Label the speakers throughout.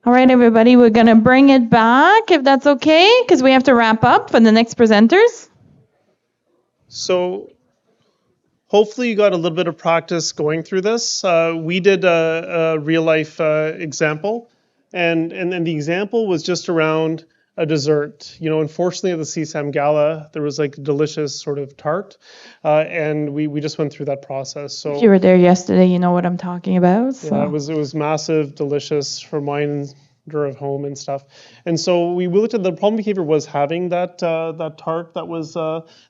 Speaker 1: All right, everybody, we're going to bring it back, if that's okay, because we have to wrap up for the next presenters.
Speaker 2: So hopefully you got a little bit of practice going through this. We did a real-life example, and then the example was just around a dessert. You know, unfortunately at the CSAM Gala, there was like a delicious sort of tart, and we just went through that process. So
Speaker 1: If you were there yesterday, you know what I'm talking about. So.
Speaker 2: yeah, it was massive, delicious, reminder of home and stuff. And so we looked at the problem behavior was having that tart that was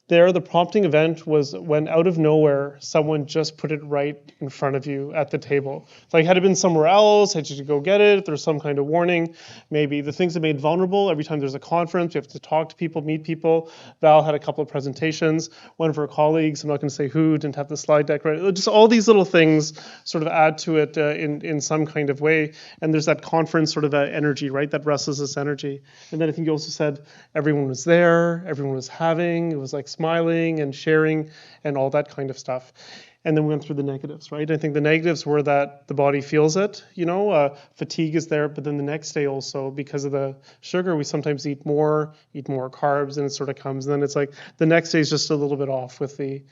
Speaker 2: there. The prompting event was when out of nowhere someone just put it right in front of you at the table. Like had it been somewhere else, had you to go get it, if there's some kind of warning, maybe. The things that made vulnerable, every time there's a conference, you have to talk to people, meet people. Val had a couple of presentations. One of her colleagues, I'm not going to say who, didn't have the slide deck right. Just all these little things sort of add to it in some kind of way. And there's that conference sort of energy, right? That restless energy. And then I think you also said everyone was there, everyone was having, it was like smiling and sharing and all that kind of stuff. And then we went through the negatives, right? I think the negatives were that the body feels it, you know, fatigue is there, but then the next day also, because of the sugar, we sometimes eat more carbs, and it sort of comes, and then it's like the next day is just a little bit off with the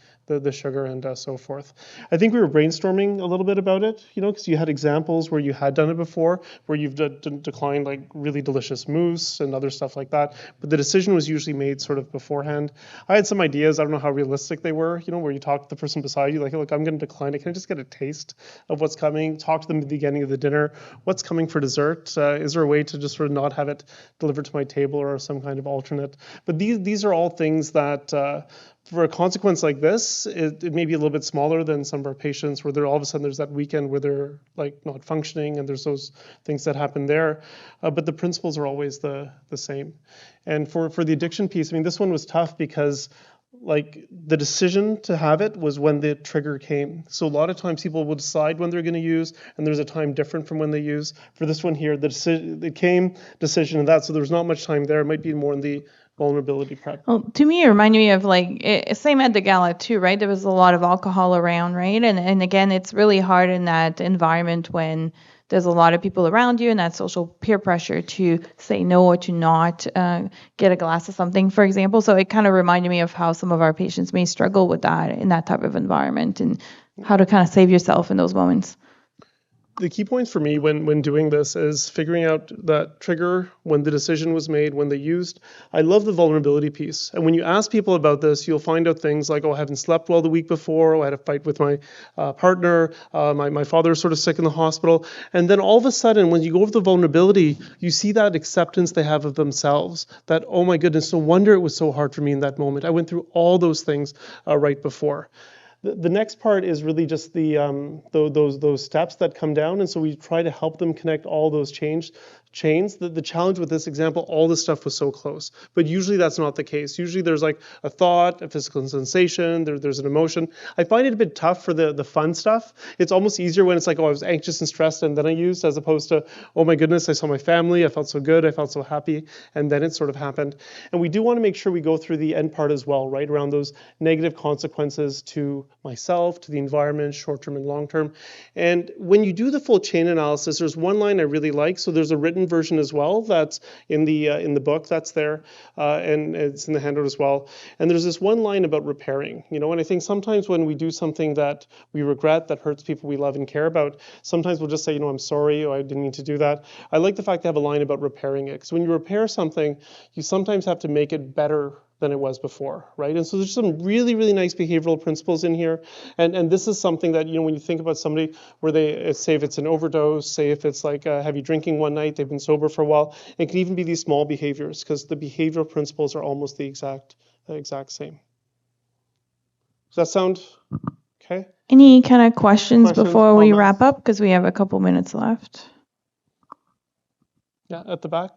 Speaker 2: sugar and so forth. I think we were brainstorming a little bit about it, you know, because you had examples where you had done it before, where you've declined like really delicious mousse and other stuff like that, but the decision was usually made sort of beforehand. I had some ideas, I don't know how realistic they were, you know, where you talk to the person beside you, like, look, I'm going to decline it. Can I just get a taste of what's coming? Talk to them at the beginning of the dinner. What's coming for dessert? Is there a way to just sort of not have it delivered to my table or some kind of alternate? But these are all things that for a consequence like this, it may be a little bit smaller than some of our patients where they're all of a sudden there's that weekend where they're like not functioning and there's those things that happen there. But the principles are always the same. And for the addiction piece, I mean, this one was tough because like the decision to have it was when the trigger came. So a lot of times people will decide when they're going to use, and there's a time different from when they use. For this one here, the decision, it came decision and that, so there's not much time there. It might be more in the vulnerability prep.
Speaker 1: Well, to me, it reminded me of like, same at the gala too, right? There was a lot of alcohol around, right? And again, it's really hard in that environment when there's a lot of people around you and that social peer pressure to say no or to not get a glass of something, for example. So it kind of reminded me of how some of our patients may struggle with that in that type of environment and how to kind of save yourself in those moments.
Speaker 2: The key points for me when doing this is figuring out that trigger, when the decision was made, when they used. I love the vulnerability piece. And when you ask people about this, you'll find out things like, oh, I haven't slept well the week before, oh, I had a fight with my partner, my father's sort of sick in the hospital. And then all of a sudden, when you go over the vulnerability, you see that acceptance they have of themselves, that, oh my goodness, no wonder it was so hard for me in that moment. I went through all those things right before. The next part is really just those steps that come down, and so we try to help them connect all those chains. The challenge with this example, all this stuff was so close, but usually that's not the case. Usually there's like a thought, a physical sensation, there's an emotion. I find it a bit tough for the fun stuff. It's almost easier when it's like, oh, I was anxious and stressed and then I used, as opposed to, oh my goodness, I saw my family, I felt so good, I felt so happy, and then it sort of happened. And we do want to make sure we go through the end part as well, right, around those negative consequences to myself, to the environment, short-term and long-term. And when you do the full chain analysis, there's one line I really like. So there's a written version as well that's in the book that's there, and it's in the handout as well. And there's this one line about repairing, you know, and I think sometimes when we do something that we regret, that hurts people we love and care about, sometimes we'll just say, you know, I'm sorry, or I didn't mean to do that. I like the fact to have a line about repairing it, because when you repair something, you sometimes have to make it better than it was before, right? And so there's some really, really nice behavioral principles in here. And this is something that, you know, when you think about somebody where they say if it's an overdose, say if it's like heavy drinking one night, they've been sober for a while, it can even be these small behaviors, because the behavioral principles are almost the exact same. Does that sound okay?
Speaker 1: Any kind of questions before we wrap up? Because we have a couple minutes left.
Speaker 2: Yeah, at the back.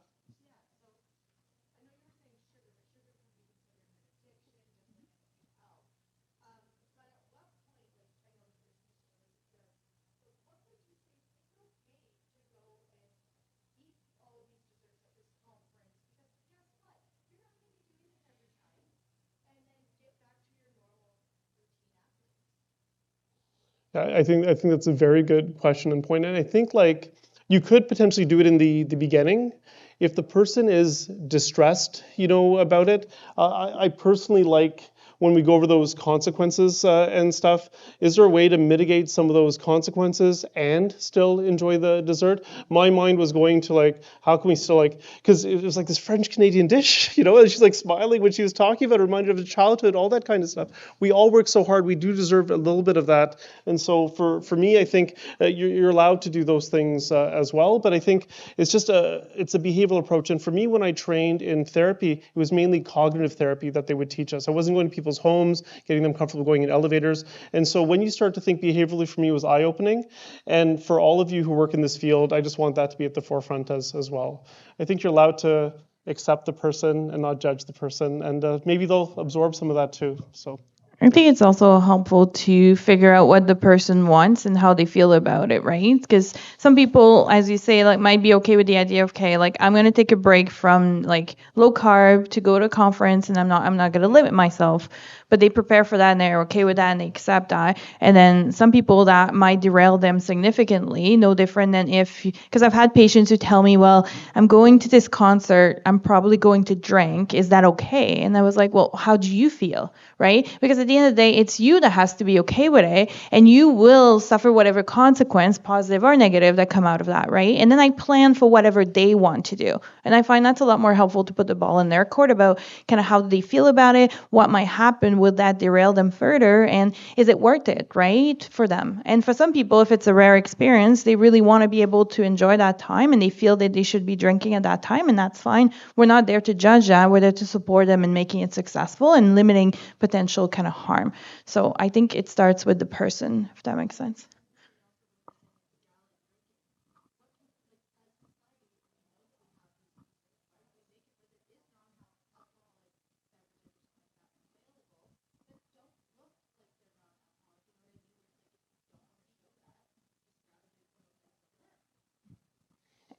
Speaker 2: I think that's a very good question and point. And I think like You could potentially do it in the beginning. If the person is distressed, about it, I personally like when we go over those consequences and stuff. Is there a way to mitigate some of those consequences and still enjoy the dessert? My mind was going to like, how can we still like, because it was like this French Canadian dish, and she's like smiling when she was talking about it, reminded of childhood, all that kind of stuff. We all work so hard. We do deserve a little bit of that. And so for me, I think you're allowed to do those things as well. But I think it's a behavioral approach. And for me, when I trained in therapy, it was mainly cognitive therapy that they would teach us. I wasn't going to people's homes, getting them comfortable going in elevators. And so when you start to think behaviorally, for me, it was eye-opening. And for all of you who work in this field, I just want that to be at the forefront as well. I think you're allowed to accept the person and not judge the person. And maybe they'll absorb some of that too. So.
Speaker 1: I think it's also helpful to figure out what the person wants and how they feel about it, right? Because some people, as you say, like might be okay with the idea of, okay, like I'm gonna take a break from like low carb to go to a conference, and I'm not gonna limit myself. But they prepare for that and they're okay with that and they accept that. And then some people that might derail them significantly, no different than because I've had patients who tell me, well, I'm going to this concert, I'm probably going to drink. Is that okay? And I was like, well, how do you feel, right? Because at the end of the day, it's you that has to be okay with it, and you will suffer whatever consequence, positive or negative, that come out of that, right? And then I plan for whatever they want to do. And I find that's a lot more helpful to put the ball in their court about kind of how they feel about it, what might happen, will that derail them further, and is it worth it, right, for them? And for some people, if it's a rare experience, they really want to be able to enjoy that time, and they feel that they should be drinking at that time, and that's fine. We're not there to judge that. We're there to support them in making it successful and limiting potential kind of harm. So I think it starts with the person, if that makes sense.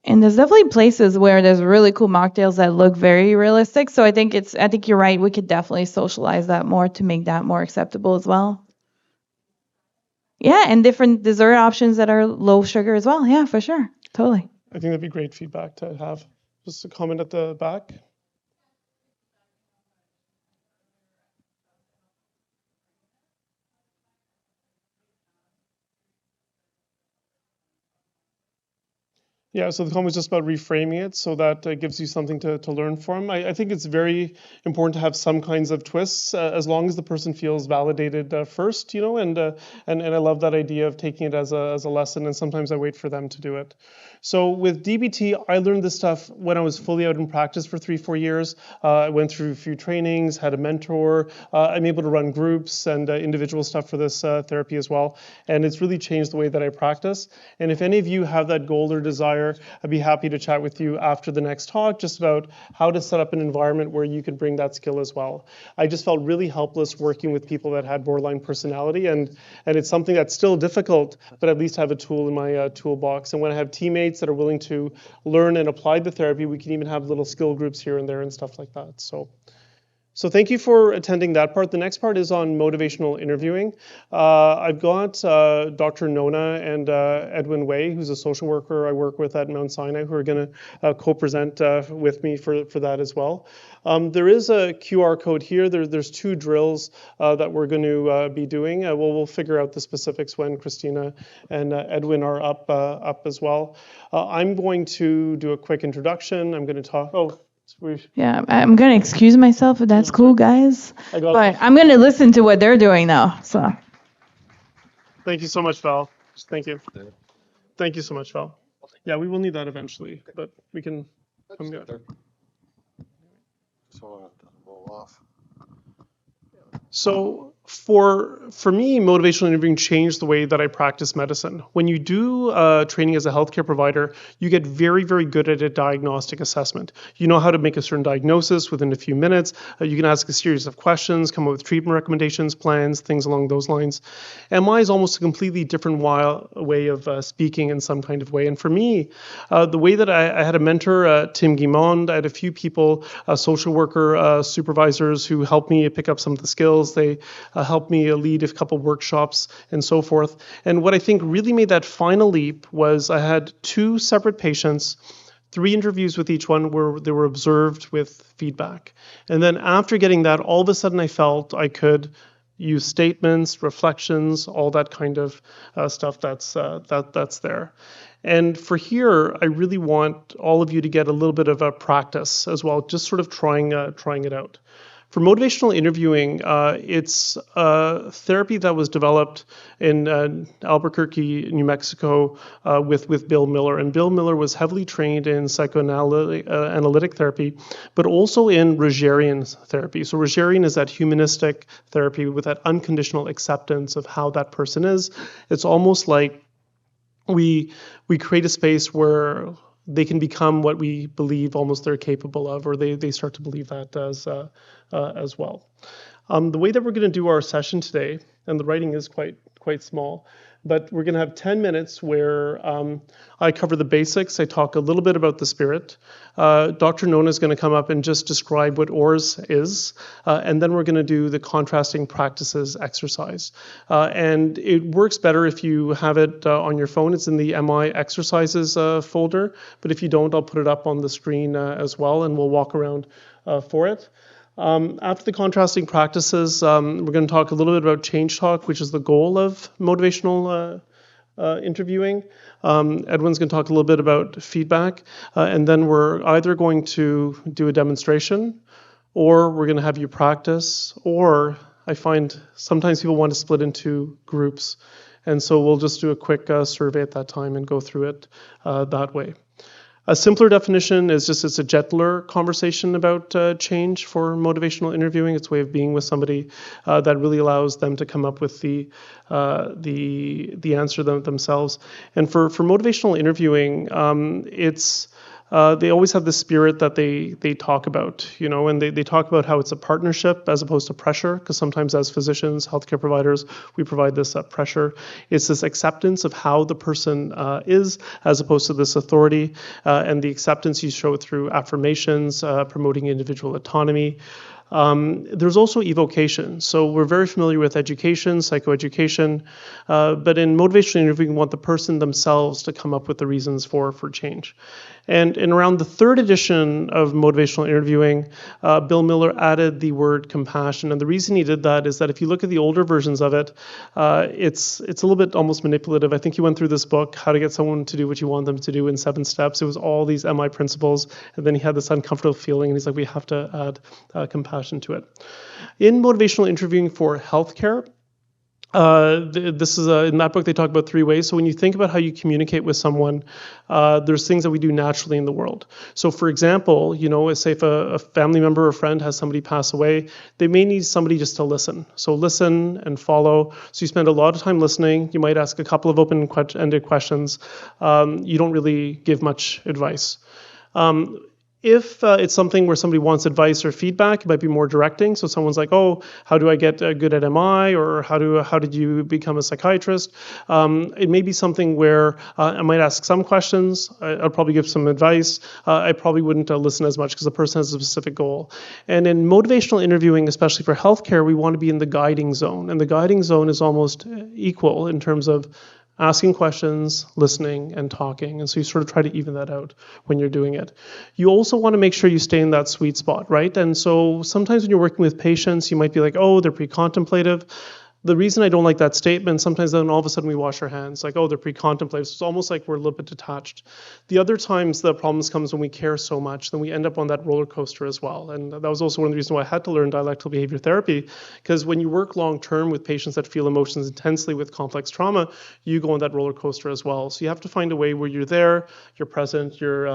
Speaker 1: And there's definitely places where there's really cool mocktails that look very realistic. So I think you're right. We could definitely socialize that more to make that more acceptable as well. Yeah, and different dessert options that are low sugar as well. Yeah, for sure. Totally.
Speaker 2: I think that'd be great feedback to have. Just a comment at the back. Yeah, so the comment was just about reframing it so that gives you something to learn from. I think it's very important to have some kinds of twists as long as the person feels validated first, and I love that idea of taking it as a lesson, and sometimes I wait for them to do it. So with DBT, I learned this stuff when I was fully out in practice for 3-4 years. I went through a few trainings, had a mentor. I'm able to run groups and individual stuff for this therapy as well, and it's really changed the way that I practice. And if any of you have that goal or desire, I'd be happy to chat with you after the next talk just about how to set up an environment where you can bring that skill as well. I just felt really helpless working with people that had borderline personality, and it's something that's still difficult, but at least have a tool in my toolbox. And when I have teammates that are willing to learn and apply the therapy, we can even have little skill groups here and there and stuff like that. So thank you for attending that part. The next part is on motivational interviewing. I've got Dr. Nona and Edwin Way, who's a social worker I work with at Mount Sinai, who are going to co-present with me for that as well. There is a QR code here. There's 2 drills that we're going to be doing. We'll figure out the specifics when Christina and Edwin are up as well. I'm going to do a quick introduction. I'm going to talk.
Speaker 1: Yeah, I'm going to excuse myself if that's cool, guys. But I'm going to listen to what they're doing now. So.
Speaker 2: Thank you so much, Val. Thank you. Thank you so much, Val. Yeah, we will need that eventually, but we can. I'm good. So roll off. So for me, motivational interviewing changed the way that I practice medicine. When you do training as a healthcare provider, you get very, very good at a diagnostic assessment. You know how to make a certain diagnosis within a few minutes. You can ask a series of questions, come up with treatment recommendations, plans, things along those lines. MI is almost a completely different way of speaking in some kind of way. And for me, the way that I had a mentor, Tim Guimond, I had a few people, social worker supervisors who helped me pick up some of the skills. They helped me lead a couple workshops and so forth. And what I think really made that final leap was I had 2 separate patients, 3 interviews with each one where they were observed with feedback. And then after getting that, all of a sudden I felt I could use statements, reflections, all that kind of stuff that's there. And for here, I really want all of you to get a little bit of a practice as well, just sort of trying it out. For motivational interviewing, it's a therapy that was developed in Albuquerque, New Mexico, with Bill Miller. And Bill Miller was heavily trained in psychoanalytic therapy, but also in Rogerian therapy. So Rogerian is that humanistic therapy with that unconditional acceptance of how that person is. It's almost like we create a space where they can become what we believe almost they're capable of, or they start to believe that as well. The way that we're going to do our session today, and the writing is quite small, but we're going to have 10 minutes where I cover the basics. I talk a little bit about the spirit. Dr. Nona is going to come up and just describe what ORS is, and then we're going to do the contrasting practices exercise. And it works better if you have it on your phone. It's in the MI exercises folder, but if you don't, I'll put it up on the screen as well, and we'll walk around for it. After the contrasting practices, we're going to talk a little bit about change talk, which is the goal of motivational interviewing. Edwin's going to talk a little bit about feedback, and then we're either going to do a demonstration, or we're going to have you practice, or I find sometimes people want to split into groups, and so we'll just do a quick survey at that time and go through it that way. A simpler definition is just it's a gentler conversation about change for motivational interviewing. It's a way of being with somebody that really allows them to come up with the answer themselves. And for motivational interviewing, it's they always have the spirit that they talk about, and they talk about how it's a partnership as opposed to pressure, because sometimes as physicians, healthcare providers, we provide this pressure. It's this acceptance of how the person is as opposed to this authority, and the acceptance you show through affirmations, promoting individual autonomy. There's also evocation. So we're very familiar with education, psychoeducation, but in motivational interviewing, we want the person themselves to come up with the reasons for change. And in around the 3rd edition of motivational interviewing, Bill Miller added the word compassion. And the reason he did that is that if you look at the older versions of it, it's a little bit almost manipulative. I think he went through this book, How to Get Someone to Do What You Want Them to Do in 7 Steps. It was all these MI principles. And then he had this uncomfortable feeling, and he's like, we have to add compassion to it. In motivational interviewing for healthcare, this is in that book they talk about 3 ways. So when you think about how you communicate with someone, there's things that we do naturally in the world. So for example, say if a family member or friend has somebody pass away, they may need somebody just to listen. So listen and follow. So you spend a lot of time listening. You might ask a couple of open-ended questions. You don't really give much advice. If it's something where somebody wants advice or feedback, it might be more directing. So someone's like, oh, how do I get good at MI? Or how did you become a psychiatrist? It may be something where I might ask some questions. I'll probably give some advice. I probably wouldn't listen as much because the person has a specific goal. And in motivational interviewing, especially for healthcare, we want to be in the guiding zone. And the guiding zone is almost equal in terms of asking questions, listening, and talking. And so you sort of try to even that out when you're doing it. You also want to make sure you stay in that sweet spot, right? And so sometimes when you're working with patients, you might be like, oh, they're pre-contemplative. The reason I don't like that statement, sometimes then all of a sudden we wash our hands, like, oh, they're pre-contemplative. So it's almost like we're a little bit detached. The other times the problems comes when we care so much, then we end up on that roller coaster as well. And that was also one of the reasons why I had to learn dialectical behavior therapy, because when you work long-term with patients that feel emotions intensely with complex trauma, you go on that roller coaster as well. So you have to find a way where you're there, you're present, you're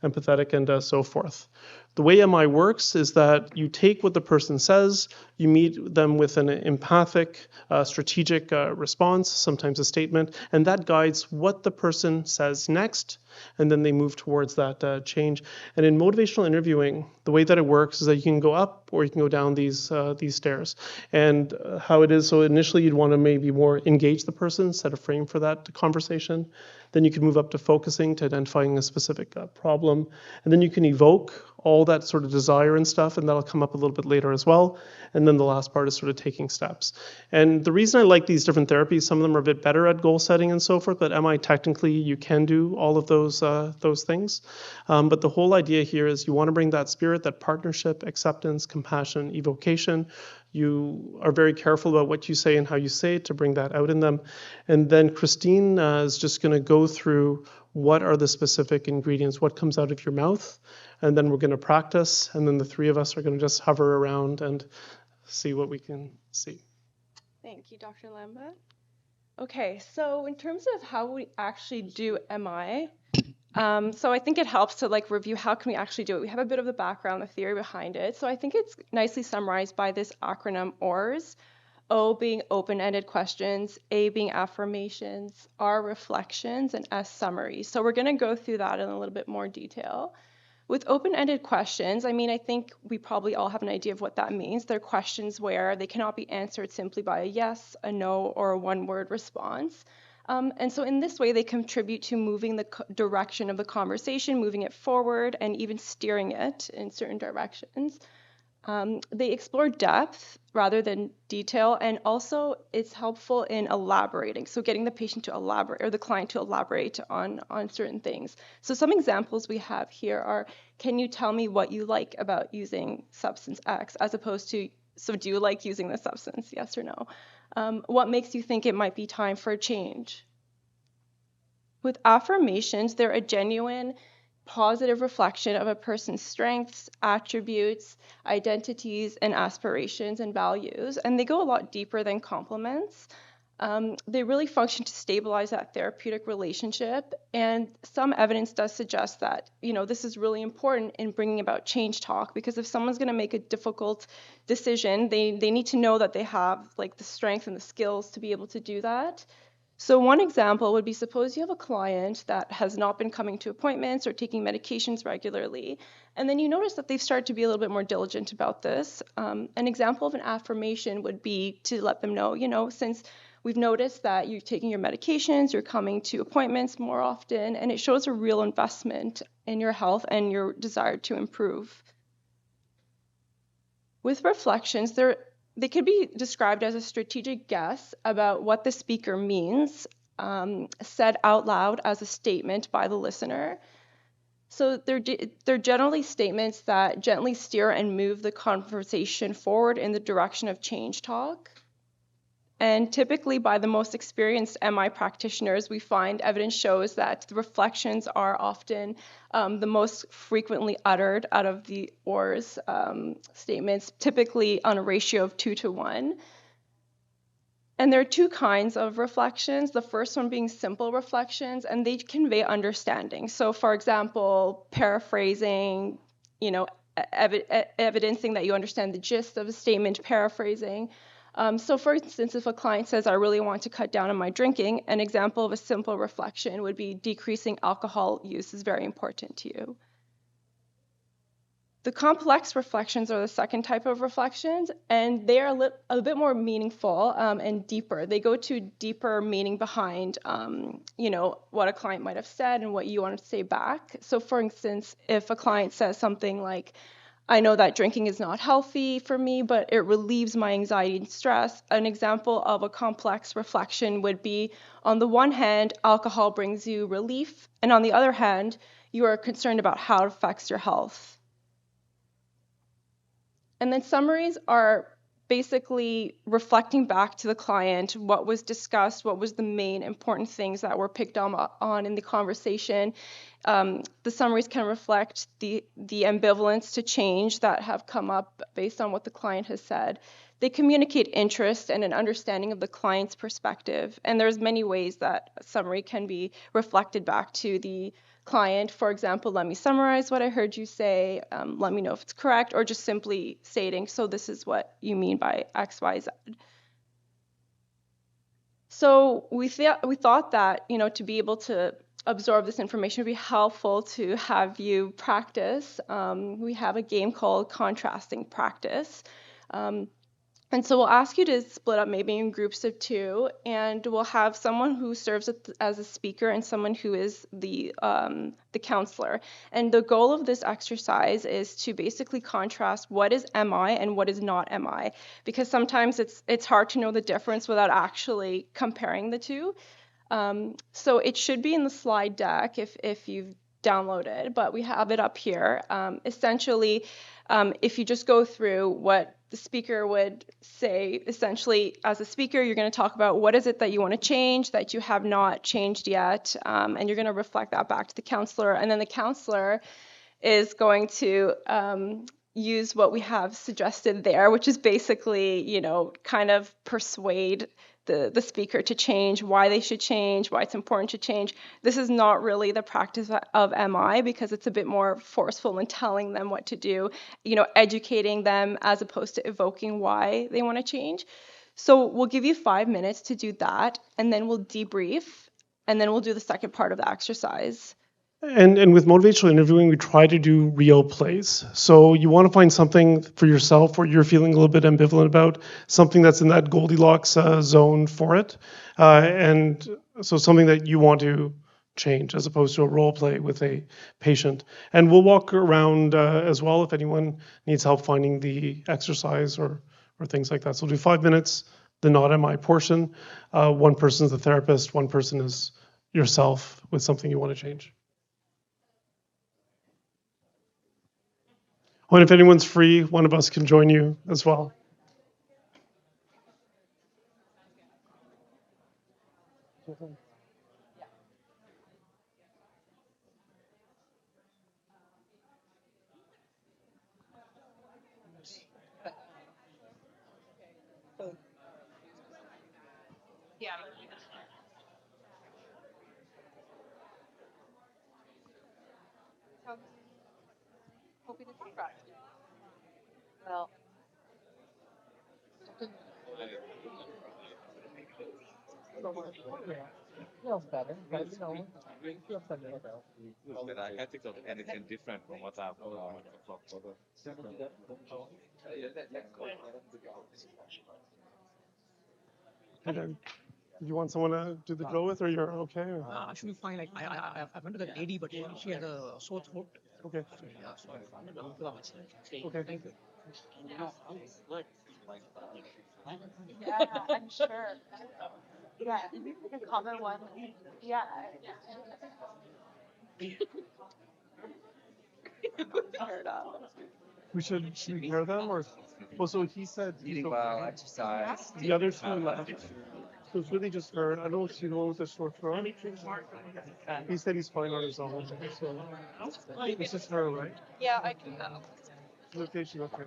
Speaker 2: empathetic, and so forth. The way MI works is that you take what the person says, you meet them with an empathic, strategic response, sometimes a statement, and that guides what the person says next and then they move towards that change. And in motivational interviewing, the way that it works is that you can go up or you can go down these stairs. And how it is, so initially you'd want to maybe more engage the person, set a frame for that conversation. Then you can move up to focusing, to identifying a specific problem. And then you can evoke all that sort of desire and stuff, and that'll come up a little bit later as well. And then the last part is sort of taking steps. And the reason I like these different therapies, some of them are a bit better at goal setting and so forth, but MI technically you can do all of those things. But the whole idea here is you want to bring that spirit, that partnership, acceptance, compassion, evocation. You are very careful about what you say and how you say it to bring that out in them. And then Christine is just going to go through what are the specific ingredients, what comes out of your mouth, and then we're going to practice, and then the three of us are going to just hover around and see what we can see.
Speaker 3: Thank you, Dr. Lambert. Okay, so in terms of how we actually do MI, so I think it helps to review how can we actually do it. We have a bit of the background, the theory behind it. So I think it's nicely summarized by this acronym ORS. O being open-ended questions, A being affirmations, R reflections, and S summaries. So we're going to go through that in a little bit more detail. With open-ended questions, I think we probably all have an idea of what that means. They're questions where they cannot be answered simply by a yes, a no, or a one-word response. And so in this way, they contribute to moving the direction of the conversation, moving it forward, and even steering it in certain directions. They explore depth rather than detail, and also it's helpful in elaborating. So getting the patient to elaborate, or the client to elaborate on certain things. So some examples we have here are, can you tell me what you like about using substance X, as opposed to, so do you like using the substance, yes or no? What makes you think it might be time for a change? With affirmations, they're a genuine positive reflection of a person's strengths, attributes, identities, and aspirations and values, and they go a lot deeper than compliments. They really function to stabilize that therapeutic relationship, and some evidence does suggest that, this is really important in bringing about change talk, because if someone's going to make a difficult decision, they need to know that they have the strength and the skills to be able to do that. So one example would be, suppose you have a client that has not been coming to appointments or taking medications regularly, and then you notice that they've started to be a little bit more diligent about this. An example of an affirmation would be to let them know, since we've noticed that you're taking your medications, you're coming to appointments more often, and it shows a real investment in your health and your desire to improve. With reflections, they could be described as a strategic guess about what the speaker means, said out loud as a statement by the listener. So they're generally statements that gently steer and move the conversation forward in the direction of change talk. And typically by the most experienced MI practitioners, we find evidence shows that the reflections are often the most frequently uttered out of the ORS statements, typically on a ratio of 2 to 1. And there are two kinds of reflections. The first one being simple reflections, and they convey understanding. So for example, paraphrasing, evidencing that you understand the gist of a statement, paraphrasing. So for instance, if a client says, I really want to cut down on my drinking, an example of a simple reflection would be decreasing alcohol use is very important to you. The complex reflections are the second type of reflections, and they are a bit more meaningful and deeper. They go to deeper meaning behind, what a client might have said and what you want to say back. So for instance, if a client says something like, I know that drinking is not healthy for me, but it relieves my anxiety and stress. An example of a complex reflection would be, on the one hand, alcohol brings you relief, and on the other hand, you are concerned about how it affects your health. And then summaries are basically reflecting back to the client what was discussed, what was the main important things that were picked on in the conversation. The summaries can reflect the ambivalence to change that have come up based on what the client has said. They communicate interest and an understanding of the client's perspective. And there's many ways that a summary can be reflected back to the client. For example, let me summarize what I heard you say, let me know if it's correct, or just simply stating, so this is what you mean by X, Y, Z. So we thought that, to be able to absorb this information, it would be helpful to have you practice. We have a game called contrasting practice. And so we'll ask you to split up maybe in groups of two, and we'll have someone who serves as a speaker and someone who is the counselor. And the goal of this exercise is to basically contrast what is MI and what is not MI, because sometimes it's hard to know the difference without actually comparing the two. So it should be in the slide deck if you've downloaded, but we have it up here. Essentially, if you just go through what the speaker would say, essentially, as a speaker, you're going to talk about what is it that you want to change that you have not changed yet, and you're going to reflect that back to the counselor, and then the counselor is going to use what we have suggested there, which is basically, kind of persuade the speaker to change, why they should change, why it's important to change. This is not really the practice of MI because it's a bit more forceful in telling them what to do, educating them as opposed to evoking why they want to change. So we'll give you 5 minutes to do that, and then we'll debrief, and then we'll do the second part of the exercise.
Speaker 2: And with motivational interviewing, we try to do real plays. So you want to find something for yourself where you're feeling a little bit ambivalent about, something that's in that Goldilocks zone for it. And so something that you want to change as opposed to a role play with a patient. And we'll walk around as well if anyone needs help finding the exercise or things like that. So we'll do 5 minutes, the not MI portion. One person is the therapist, one person is yourself with something you want to change. And if anyone's free, one of us can join you as well. Okay. Do you want someone to do the drill with, or you're okay? Or?
Speaker 4: I should be fine. Like I went to the lady, but she had a sore throat.
Speaker 2: Okay.
Speaker 4: Yeah, so
Speaker 2: Okay. Thank you.
Speaker 1: Yeah, I'm sure. Yeah, a common one. Yeah.
Speaker 2: Should we pair them, or? Well, so he said
Speaker 5: Exercise.
Speaker 2: the other two left. So it's really just her. I don't see the one with the short throat. He said he's fine on his own. So it's just her, right?
Speaker 3: Yeah, I can go.
Speaker 2: Okay, she's okay.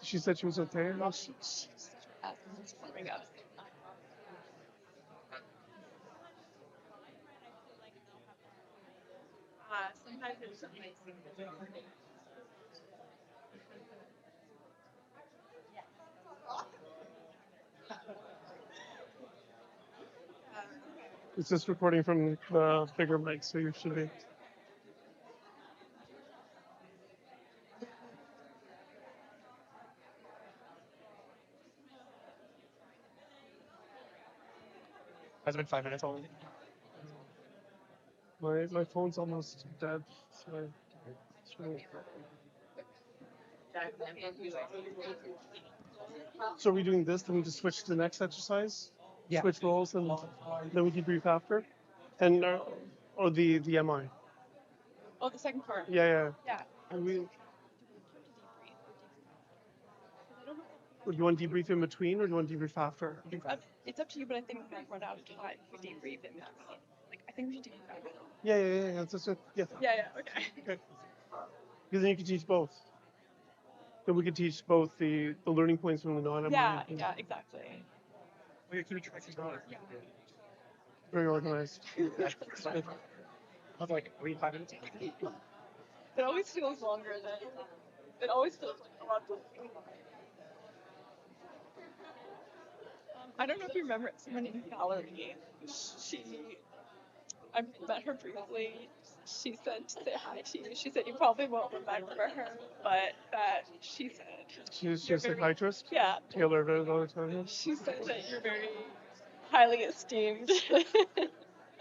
Speaker 2: She said she was okay. It's just recording from the bigger mic, so you should be.
Speaker 4: has been 5 minutes only.
Speaker 2: My phone's almost dead. So are we doing this? Then we just switch to the next exercise?
Speaker 4: Yeah.
Speaker 2: Switch roles and then we debrief after? And Or the MI?
Speaker 3: Oh, the second part.
Speaker 2: Yeah.
Speaker 3: Yeah.
Speaker 2: And we,
Speaker 3: Do
Speaker 2: do you want to debrief in between, or do you want to debrief after?
Speaker 3: It's up to you, but I think we might run out of time if we debrief in that. Like, I think we should debrief after.
Speaker 2: Yeah. That's it. Yeah.
Speaker 3: Yeah, okay.
Speaker 2: Okay. Because then you could teach both. Then we could teach both the learning points from the non-MI.
Speaker 3: Yeah, exactly.
Speaker 2: Very organized.
Speaker 4: I was like, are we 5 minutes?
Speaker 3: It always feels longer than. It always feels like a lot of. I don't know if you remember someone named Valerie. I met her briefly. She said to say hi to you. She said you probably won't remember her, but that she said.
Speaker 2: She's a psychiatrist.
Speaker 3: Yeah.
Speaker 2: Taylor Valerie.
Speaker 3: She said that you're very highly esteemed.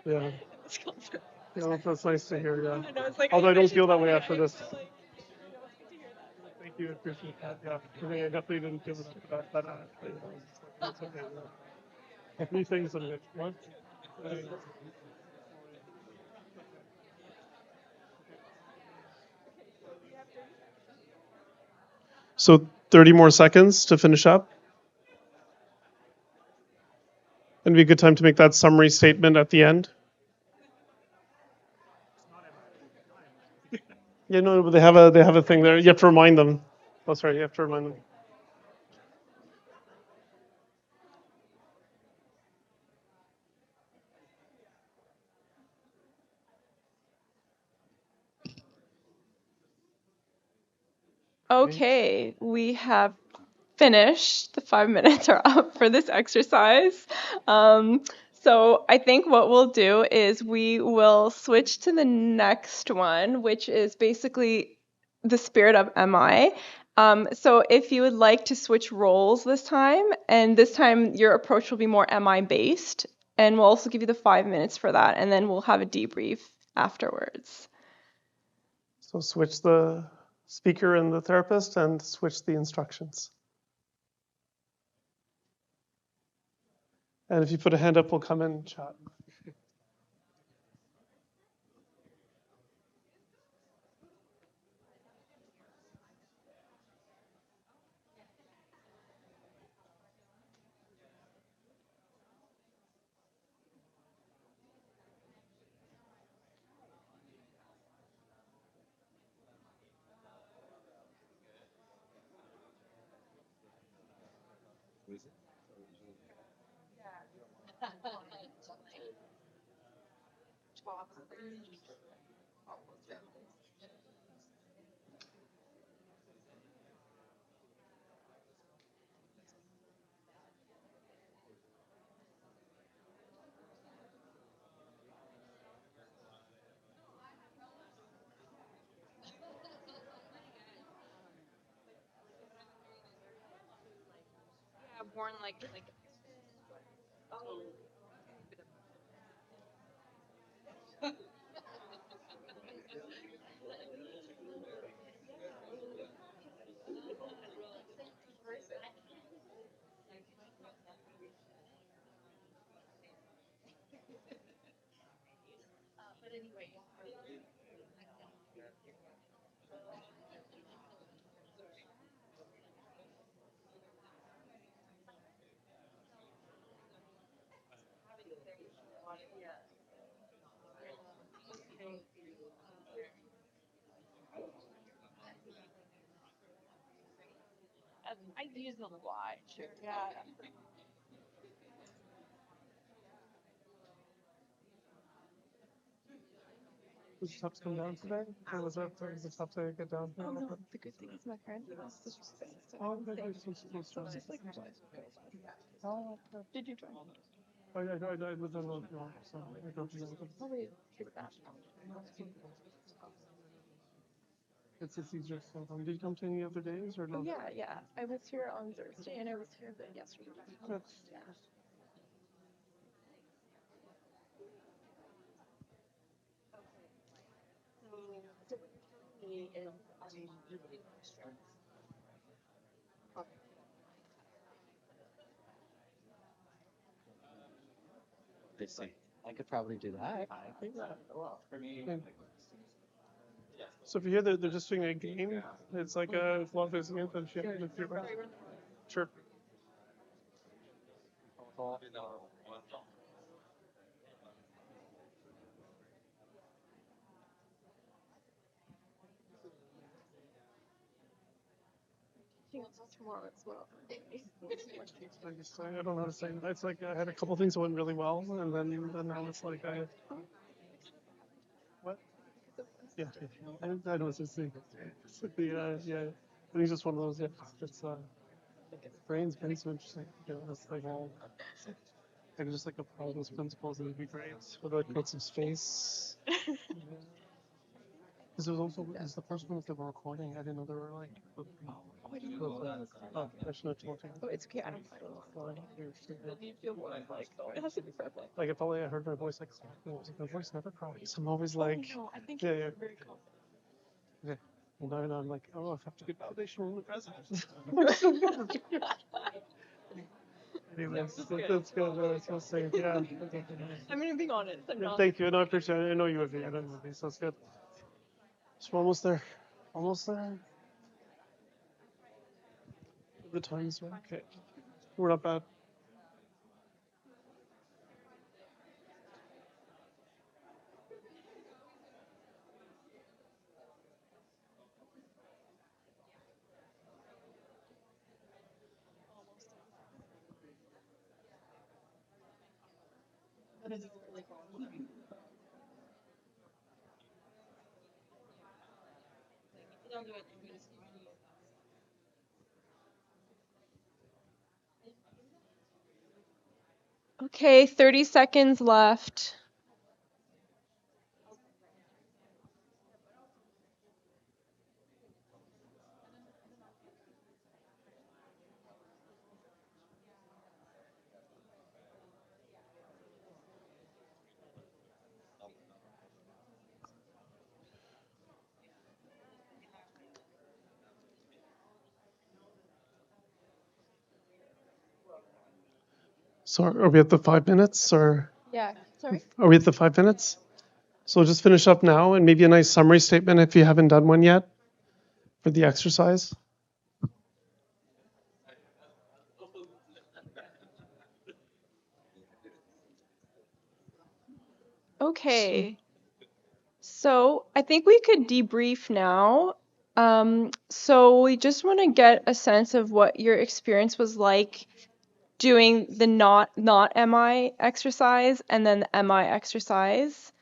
Speaker 2: Yeah.
Speaker 3: in this conference.
Speaker 2: Yeah, that's nice to hear. Yeah.
Speaker 3: I know, it's like,
Speaker 2: Although I don't
Speaker 3: should
Speaker 2: feel that
Speaker 3: tell
Speaker 2: way
Speaker 3: you,
Speaker 2: after
Speaker 3: I
Speaker 2: this.
Speaker 3: feel like, it's good to hear that.
Speaker 2: Thank you. I appreciate that. Yeah. I definitely didn't feel that actually. That's okay. Yeah. New things in it. What? So 30 more seconds to finish up. And be a good time to make that summary statement at the end. Yeah, no, but they have a thing there. You have to remind them. Oh, sorry, you have to remind them.
Speaker 3: Okay, we have finished. The 5 minutes are up for this exercise. So I think what we'll do is we will switch to the next one, which is basically the spirit of MI. So if you would like to switch roles this time, and this time your approach will be more MI based, and we'll also give you the 5 minutes for that, and then we'll have a debrief afterwards.
Speaker 2: So switch the speaker and the therapist and switch the instructions. And if you put a hand up, we'll come in and chat.
Speaker 1: Born like I use a lot. Yeah.
Speaker 2: Was the tops come down today? Or was that was the tops to get down?
Speaker 3: Oh no, the good thing is my parents are just fixed.
Speaker 2: Oh, okay.
Speaker 3: So just like
Speaker 2: Oh, okay.
Speaker 3: did you join?
Speaker 2: I live in North York, so I go to the.
Speaker 3: Probably is that.
Speaker 2: It's easier. So, did you come to any other days or no?
Speaker 3: Oh yeah. I was here on Thursday and I was here yesterday.
Speaker 2: Good.
Speaker 3: Yeah.
Speaker 5: They say. I could probably do that.
Speaker 2: So if you hear that they're just doing a game, it's like a long facing anthem. Sure. I don't know how to say it. It's like I had a couple things that went really well, and then now it's like what? Yeah, I know it's just it's like yeah. I think it's just one of those. Yeah, it's brain's been so interesting. You know, it's like I could just like apply those principles and it'd be great. Whether I create some space. Because it was also it's the first one that they were recording. I didn't know they were like. Oh, I shouldn't have told you.
Speaker 6: Oh, it's okay. I don't mind. You feel more like, it has to be perfect.
Speaker 2: Like if only I heard my voice like my voice never cries. I'm always like
Speaker 6: No, I think
Speaker 2: yeah.
Speaker 6: you're very confident.
Speaker 2: Okay. And now I'm like, oh, I have to get validation from the president. Anyways, that's good. That's so safe. Yeah.
Speaker 6: I'm gonna be honest. I'm not.
Speaker 2: Thank you. No, I appreciate it. I know you would be. I know you would be. So it's good. So we're almost there. Almost there. The time's right. Okay. We're not bad.
Speaker 3: Okay, 30 seconds left.
Speaker 2: So are we at the 5 minutes or
Speaker 3: Yeah, sorry.
Speaker 2: are we at the 5 minutes? So we'll just finish up now and maybe a nice summary statement if you haven't done one yet for the exercise.
Speaker 3: Okay. So I think we could debrief now. So we just want to get a sense of what your experience was like doing the not MI exercise and then the MI exercise.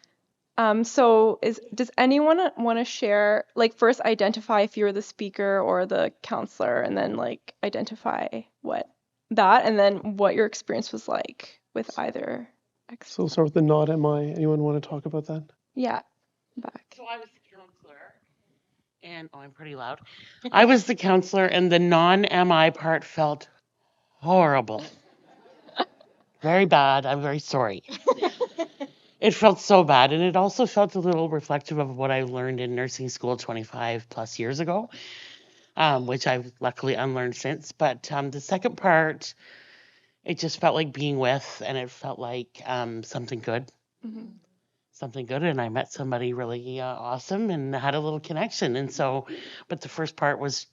Speaker 3: Does anyone want to share, like first identify if you're the speaker or the counselor and then like identify and then what your experience was like with either exercise?
Speaker 2: So we'll start with the not MI. Anyone want to talk about that?
Speaker 3: Yeah, back.
Speaker 7: So I was the counselor, and I'm pretty loud. I was the counselor, and the non-MI part felt horrible. Very bad. I'm very sorry. It felt so bad, and it also felt a little reflective of what I learned in nursing school 25 plus years ago, which I've luckily unlearned since. But the second part, it just felt like being with, and it felt like something good.
Speaker 3: Mm-hmm.
Speaker 7: Something good, and I met somebody really awesome and had a little connection. And so, but the first part was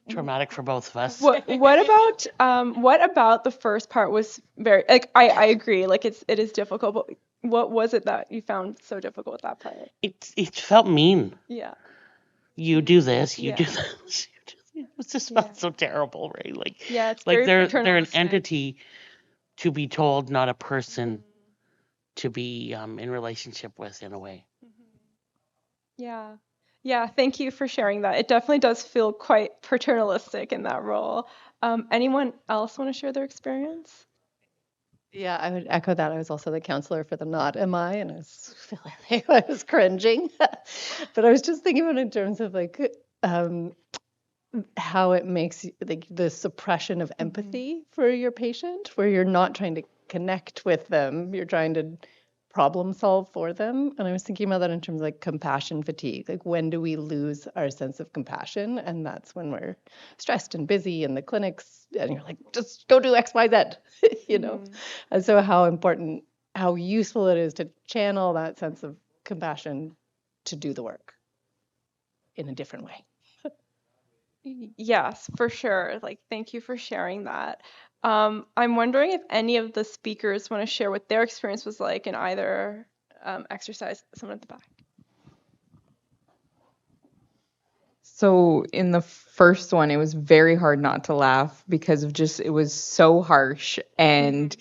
Speaker 7: traumatic for both of us.
Speaker 3: What about the first part was very like I agree, like it is difficult, but what was it that you found so difficult with that part?
Speaker 7: It felt mean.
Speaker 3: Yeah.
Speaker 7: You do this, you
Speaker 3: Yeah.
Speaker 7: do this. It just felt so terrible, right? Like
Speaker 3: Yeah, it's
Speaker 7: like
Speaker 3: very
Speaker 7: they're an
Speaker 3: paternalistic.
Speaker 7: entity to be told, not a person to be in relationship with in a way.
Speaker 3: Yeah. Yeah, thank you for sharing that. It definitely does feel quite paternalistic in that role. Anyone else want to share their experience?
Speaker 6: Yeah, I would echo that. I was also the counselor for the not MI, and I was cringing. But I was just thinking about it in terms of like how it makes like the suppression of empathy for your patient, where you're not trying to connect with them, you're trying to problem solve for them. And I was thinking about that in terms of like compassion fatigue. Like when do we lose our sense of compassion? And that's when we're stressed and busy in the clinics and you're like, just go do X, Y, Z, you know? And so how important how useful it is to channel that sense of compassion to do the work in a different way.
Speaker 3: Yes, for sure. Like, thank you for sharing that. I'm wondering if any of the speakers want to share what their experience was like in either exercise. Someone at the back.
Speaker 8: So in the first one, it was very hard not to laugh because of just, it was so harsh. And,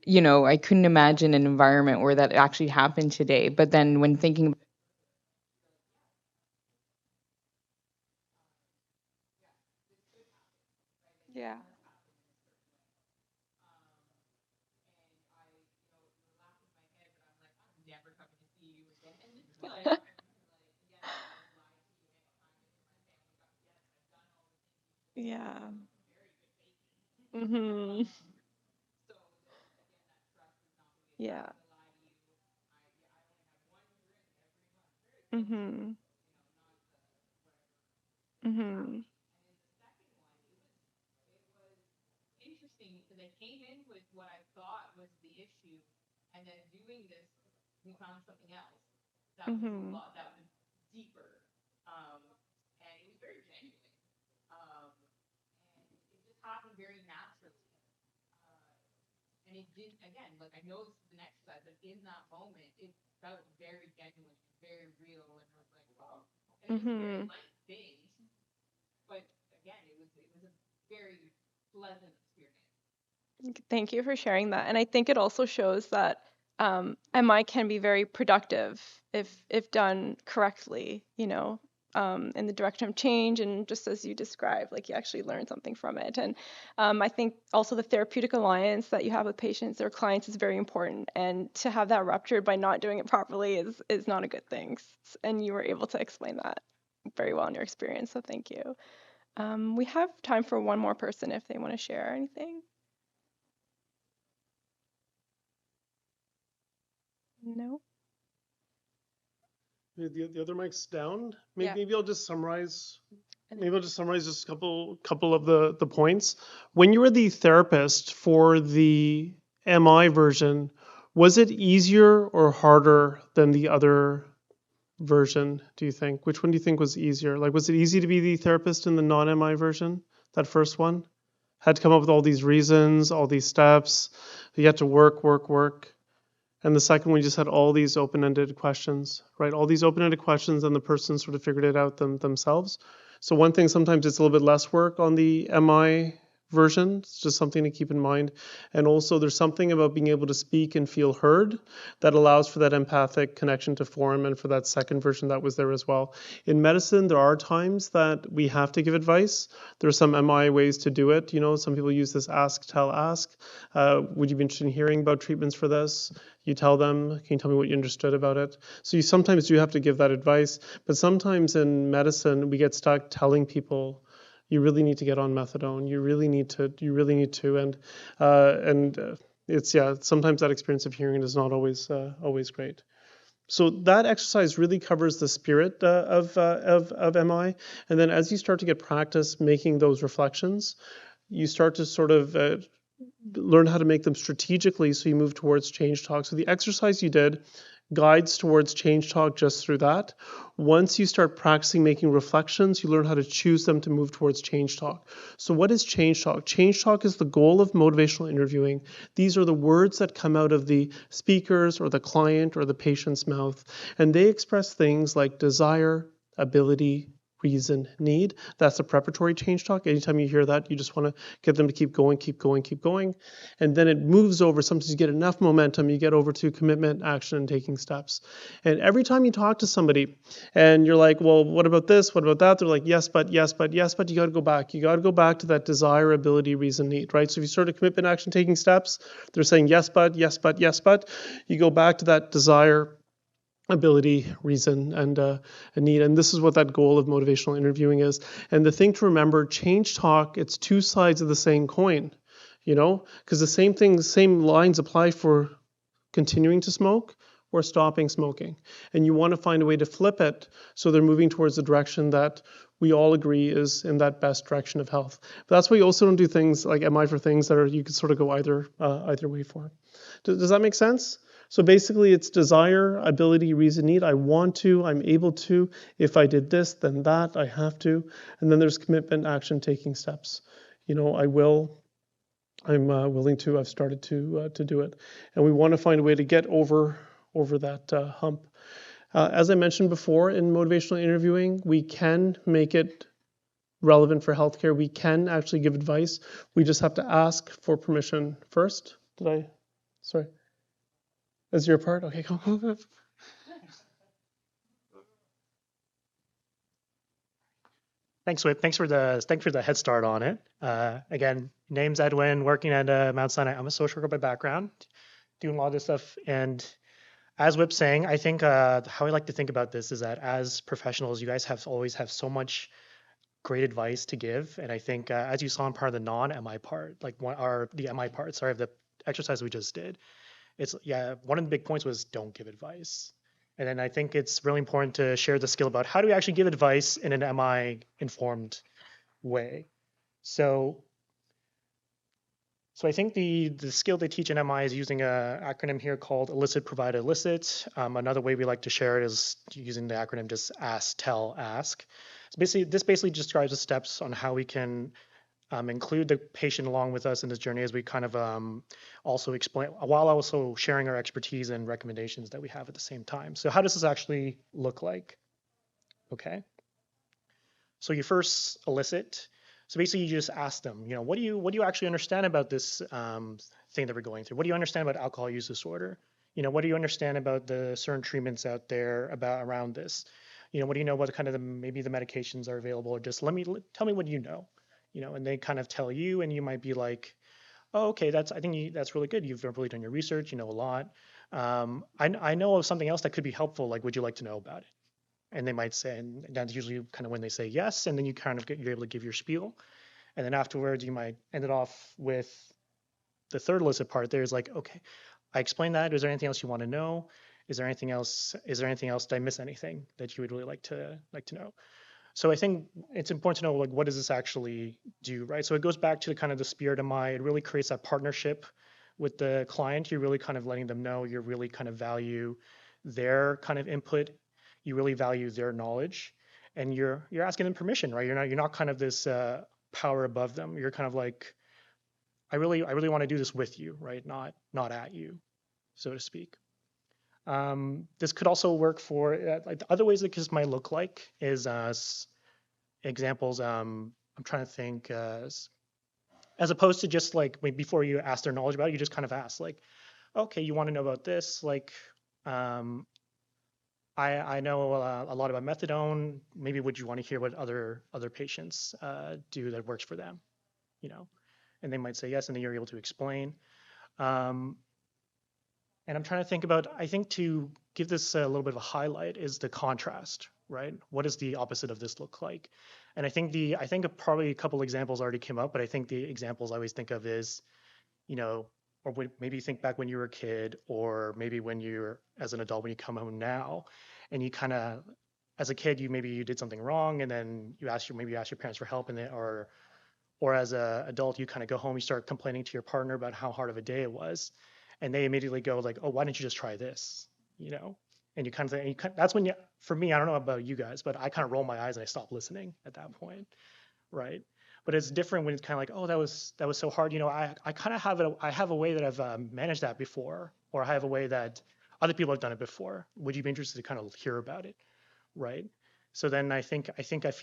Speaker 8: you know, I couldn't imagine an environment where that actually happened today. But then when thinking,
Speaker 3: Yeah. Yeah. Mhm. Yeah. Mhm. Mhm. Mhm. Mhm. Thank you for sharing that. And I think it also shows that MI can be very productive if done correctly, you know, in the direction of change and just as you described, like you actually learn something from it. And I think also the therapeutic alliance that you have with patients or clients is very important. And to have that ruptured by not doing it properly is not a good thing. And you were able to explain that very well in your experience. So thank you. We have time for one more person if they want to share anything. No?
Speaker 2: The other mic's down.
Speaker 3: Yeah.
Speaker 2: Maybe I'll just summarize. Maybe I'll just summarize just a couple of the points. When you were the therapist for the MI version, was it easier or harder than the other version, do you think? Which one do you think was easier? Like, was it easy to be the therapist in the non-MI version? That first one? Had to come up with all these reasons, all these steps. You had to work. And the second one, we just had all these open-ended questions, right? All these open-ended questions, and the person sort of figured it out themselves. So one thing, sometimes it's a little bit less work on the MI version. It's just something to keep in mind. And also there's something about being able to speak and feel heard that allows for that empathic connection to form, and for that second version that was there as well. In medicine, there are times that we have to give advice. There are some MI ways to do it. You know, some people use this ask, tell, ask. Would you be interested in hearing about treatments for this? You tell them, can you tell me what you understood about it? So you sometimes do have to give that advice, but sometimes in medicine, we get stuck telling people, you really need to get on methadone. You really need to, and it's, yeah, sometimes that experience of hearing is not always great. So that exercise really covers the spirit of MI, and then as you start to get practice making those reflections, you start to sort of learn how to make them strategically so you move towards change talk. So the exercise you did guides towards change talk just through that. Once you start practicing making reflections, you learn how to choose them to move towards change talk. So what is change talk? Change talk is the goal of motivational interviewing. These are the words that come out of the speaker's or the client or the patient's mouth, and they express things like desire, ability, reason, need. That's a preparatory change talk. Anytime you hear that, you just want to get them to keep going. And then it moves over. Sometimes you get enough momentum, you get over to commitment, action, and taking steps. And every time you talk to somebody and you're like, well, what about this? What about that? They're like, yes, but, you got to go back. You got to go back to that desire, ability, reason, need, right? So if you start a commitment, action, taking steps, they're saying yes, but. You go back to that desire, ability, reason, and a need. And this is what that goal of motivational interviewing is. And the thing to remember, change talk, it's two sides of the same coin, you know, because the same lines apply for continuing to smoke or stopping smoking. And you want to find a way to flip it so they're moving towards the direction that we all agree is in that best direction of health. But that's why you also don't do things like MI for things that are you could sort of go either way for. Does that make sense? So basically it's desire, ability, reason, need. I want to, I'm able to. If I did this, then that, I have to. And then there's commitment, action, taking steps. I will, I'm willing to, I've started to do it. And we want to find a way to get over that hump. As I mentioned before, in motivational interviewing, we can make it relevant for healthcare. We can actually give advice. We just have to ask for permission first. Sorry. Is your part? Okay, go.
Speaker 4: Thanks, Whip. Thanks for the head start on it. Again, name's Edwin, working at Mount Sinai. I'm a social worker by background, doing a lot of this stuff. And as Whip's saying, I think how I like to think about this is that as professionals, you guys always have so much great advice to give. And I think as you saw in part of the non-MI part, the MI part, sorry, of the exercise we just did, one of the big points was don't give advice. And then I think it's really important to share the skill about how do we actually give advice in an MI informed way. So I think the skill they teach in MI is using an acronym here called elicit, provide, elicit. Another way we like to share it is using the acronym just ask, tell, ask. So this basically describes the steps on how we can include the patient along with us in this journey as we kind of also explain, while also sharing our expertise and recommendations that we have at the same time. So how does this actually look like? Okay. So you first elicit. So basically you just ask them, what do you actually understand about this thing that we're going through? What do you understand about alcohol use disorder? What do you understand about the certain treatments out there around this? What do you know about kind of maybe the medications are available, or just tell me what you know. And they kind of tell you, and you might be like, oh, okay, I think that's really good. You've really done your research, you know a lot. I know of something else that could be helpful. Like, would you like to know about it? And they might say, and that's usually kind of when they say yes, and then you're able to give your spiel. And then afterwards, you might end it off with the third elicit part. There's like, okay, I explained that. Is there anything else you want to know? Is there anything else? Did I miss anything that you would really like to know? So I think it's important to know, like, what does this actually do, right? So it goes back to the kind of the spirit of MI. It really creates that partnership with the client. You're really kind of letting them know you really kind of value their kind of input. You really value their knowledge, and you're asking them permission, right? You're not kind of this power above them. You're kind of like, I really want to do this with you, right? Not at you, so to speak. This could also work for like other ways that this might look like is examples. I'm trying to think as opposed to just like before you ask their knowledge about it, you just kind of ask like, okay, you want to know about this? Like, I know a lot about methadone. Maybe would you want to hear what other patients do that works for them? And they might say yes, and then you're able to explain. And I'm trying to think about, I think to give this a little bit of a highlight is the contrast, right? What does the opposite of this look like? And I think probably a couple examples already came up, but I think the examples I always think of is, or maybe you think back when you were a kid, or maybe when you're as an adult, when you come home now, and you kind of, as a kid, maybe you did something wrong, and then you ask your parents for help, and or as an adult, you kind of go home, you start complaining to your partner about how hard of a day it was, and they immediately go like, oh, why didn't you just try this? And you kind of think, that's when for me, I don't know about you guys, but I kind of roll my eyes and I stop listening at that point, right? But it's different when it's kind of like, oh, that was so hard. I kind of have a way that I've managed that before, or I have a way that other people have done it before. Would you be interested to kind of hear about it, right? So then I feel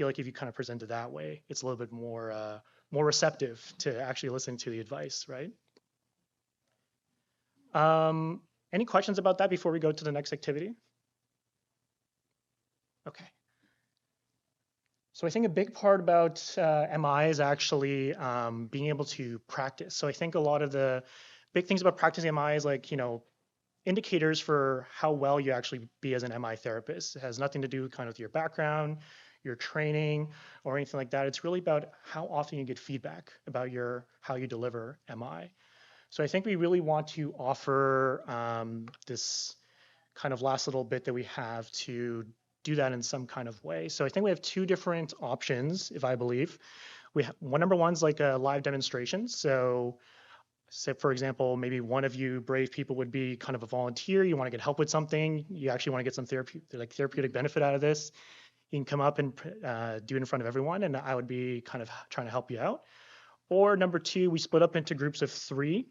Speaker 4: like if you kind of present it that way, it's a little bit more receptive to actually listen to the advice, right? Any questions about that before we go to the next activity? Okay. So I think a big part about MI is actually being able to practice. So I think a lot of the big things about practicing MI is like, indicators for how well you actually be as an MI therapist. It has nothing to do kind of with your background, your training, or anything like that. It's really about how often you get feedback about how you deliver MI. So I think we really want to offer this kind of last little bit that we have to do that in some kind of way. So I think we have two different options, if I believe. Number one's like a live demonstration. So say, for example, maybe one of you brave people would be kind of a volunteer. You want to get help with something. You actually want to get some therapeutic benefit out of this. You can come up and do it in front of everyone, and I would be kind of trying to help you out. Or number two, we split up into groups of 3,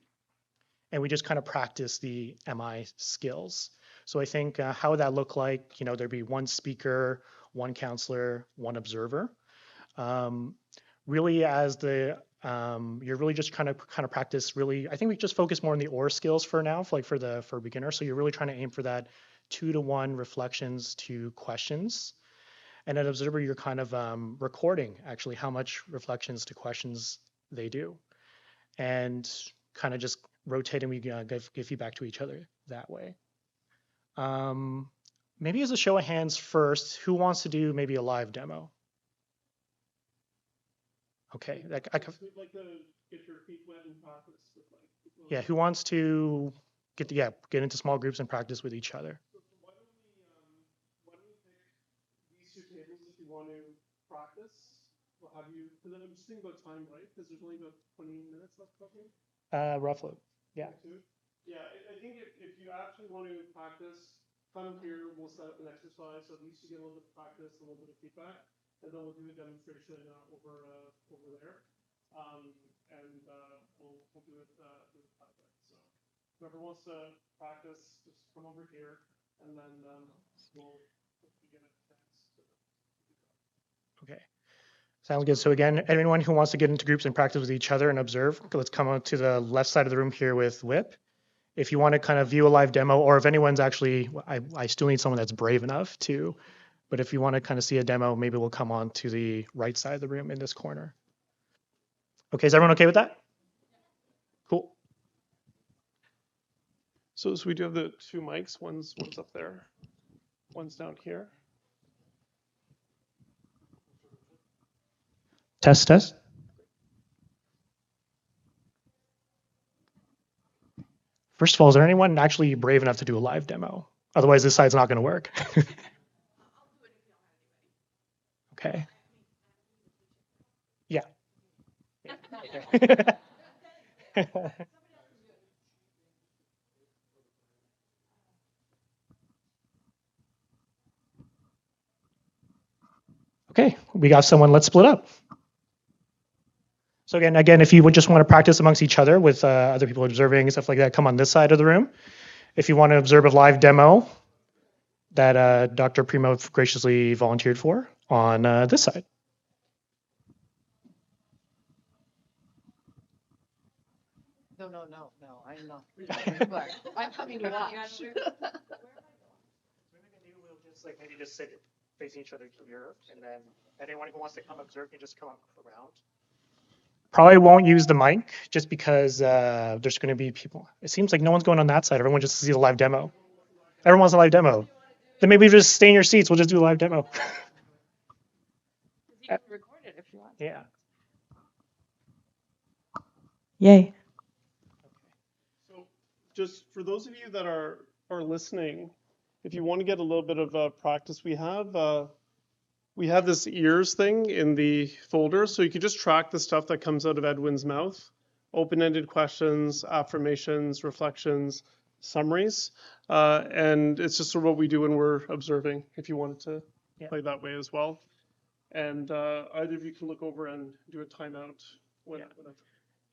Speaker 4: and we just kind of practice the MI skills. So I think how would that look like? There'd be one speaker, one counselor, one observer. Really, as you're really just kind of practice. Really, I think we just focus more on the OR skills for now, for beginner. So you're really trying to aim for that 2-to-1 reflections to questions. And an observer, you're kind of recording actually how much reflections to questions they do, and kind of just rotating. We give feedback to each other that way. Maybe as a show of hands first, who wants to do maybe a live demo? Okay,
Speaker 2: We'd like to get your feet wet and practice with people.
Speaker 4: Yeah, who wants to get into small groups and practice with each other?
Speaker 2: So why don't we pick these 2 tables if you want to practice? We'll have you, because then I'm just thinking about time, right? Because there's only about 20 minutes left talking.
Speaker 4: Roughly, yeah.
Speaker 2: Yeah, I think if you actually want to practice, come here, we'll set up an exercise, so at least you get a little bit of practice, a little bit of feedback, and then we'll do a demonstration over there, and we'll do it project. So whoever wants to practice, just come over here, and then we'll begin it.
Speaker 4: Okay. Sounds good. So again, anyone who wants to get into groups and practice with each other and observe, let's come out to the left side of the room here with Whip. If you want to kind of view a live demo, or if anyone's actually, I still need someone that's brave enough to, but if you want to kind of see a demo, maybe we'll come on to the right side of the room in this corner. Okay, is everyone okay with that? Cool.
Speaker 2: So we do have the 2 mics. One's up there, one's down here.
Speaker 4: Test. First of all, is there anyone actually brave enough to do a live demo? Otherwise, this side's not going to work. Okay. Yeah. Okay, we got someone. Let's split up. So again, if you would just want to practice amongst each other with other people observing and stuff like that, come on this side of the room. If you want to observe a live demo that Dr. Primo graciously volunteered for on this side.
Speaker 6: No, I'm not. I'm coming to watch.
Speaker 4: Maybe just sit facing each other here, and then anyone who wants to come observe can just come up around. Probably won't use the mic just because there's going to be people. It seems like no one's going on that side. Everyone just sees a live demo. Everyone wants a live demo. Then maybe just stay in your seats. We'll just do a live demo.
Speaker 8: You can record it if you want.
Speaker 4: Yeah.
Speaker 1: Yay.
Speaker 2: So just for those of you that are listening, if you want to get a little bit of practice, we have this ears thing in the folder, so you can just track the stuff that comes out of Edwin's mouth. Open-ended questions, affirmations, reflections, summaries, and it's just sort of what we do when we're observing, if you wanted to play that way as well. And either of you can look over and do a timeout.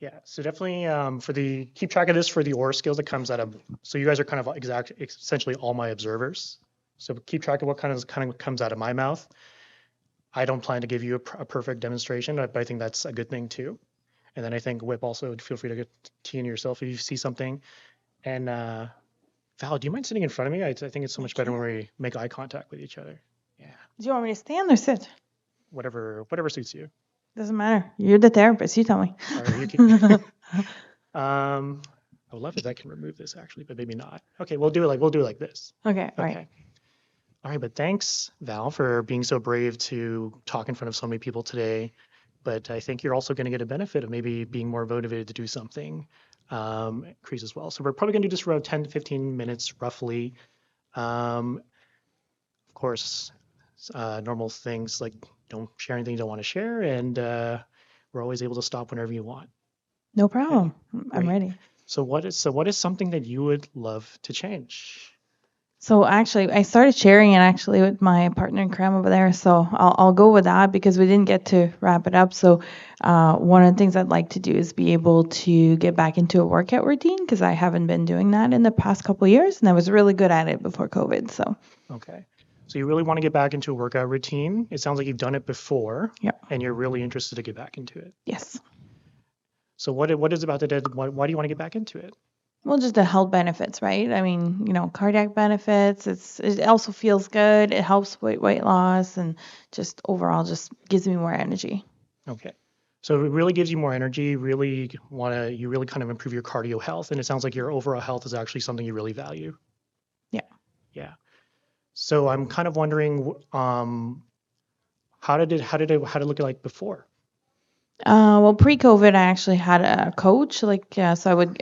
Speaker 4: Yeah, so definitely keep track of this for the OR skills that comes out of, so you guys are kind of essentially all my observers. So keep track of what kind of comes out of my mouth. I don't plan to give you a perfect demonstration, but I think that's a good thing too. And then I think Whip, also feel free to get tea in yourself if you see something. And Val, do you mind sitting in front of me? I think it's so much better when we make eye contact with each other. Yeah.
Speaker 1: Do you want me to stand or sit?
Speaker 4: Whatever suits you.
Speaker 1: Doesn't matter. You're the therapist. You tell me.
Speaker 4: All right, you can. I would love if I can remove this actually, but maybe not. Okay, we'll do it like this.
Speaker 1: Okay. All right.
Speaker 4: All right, but thanks, Val, for being so brave to talk in front of so many people today. But I think you're also going to get a benefit of maybe being more motivated to do something, increase as well. So we're probably going to do this for about 10 to 15 minutes roughly. Of course, normal things like don't share anything you don't want to share, and we're always able to stop whenever you want.
Speaker 1: No problem. I'm
Speaker 4: Great.
Speaker 1: ready.
Speaker 4: So what is something that you would love to change?
Speaker 1: So actually, I started sharing it actually with my partner in crime over there. So I'll go with that because we didn't get to wrap it up. So one of the things I'd like to do is be able to get back into a workout routine because I haven't been doing that in the past couple of years, and I was really good at it before COVID. So
Speaker 4: Okay. So you really want to get back into a workout routine. It sounds like you've done it before,
Speaker 1: yeah,
Speaker 4: and you're really interested to get back into it.
Speaker 1: yes.
Speaker 4: So what is about it? Why do you want to get back into it?
Speaker 1: Well, just the health benefits, right? I mean, cardiac benefits. It also feels good. It helps with weight loss and just overall just gives me more energy.
Speaker 4: Okay. So it really gives you more energy, you really kind of improve your cardio health, and it sounds like your overall health is actually something you really value.
Speaker 1: Yeah.
Speaker 4: Yeah. So I'm kind of wondering, how did it look like before?
Speaker 1: Well, pre-COVID, I actually had a coach. So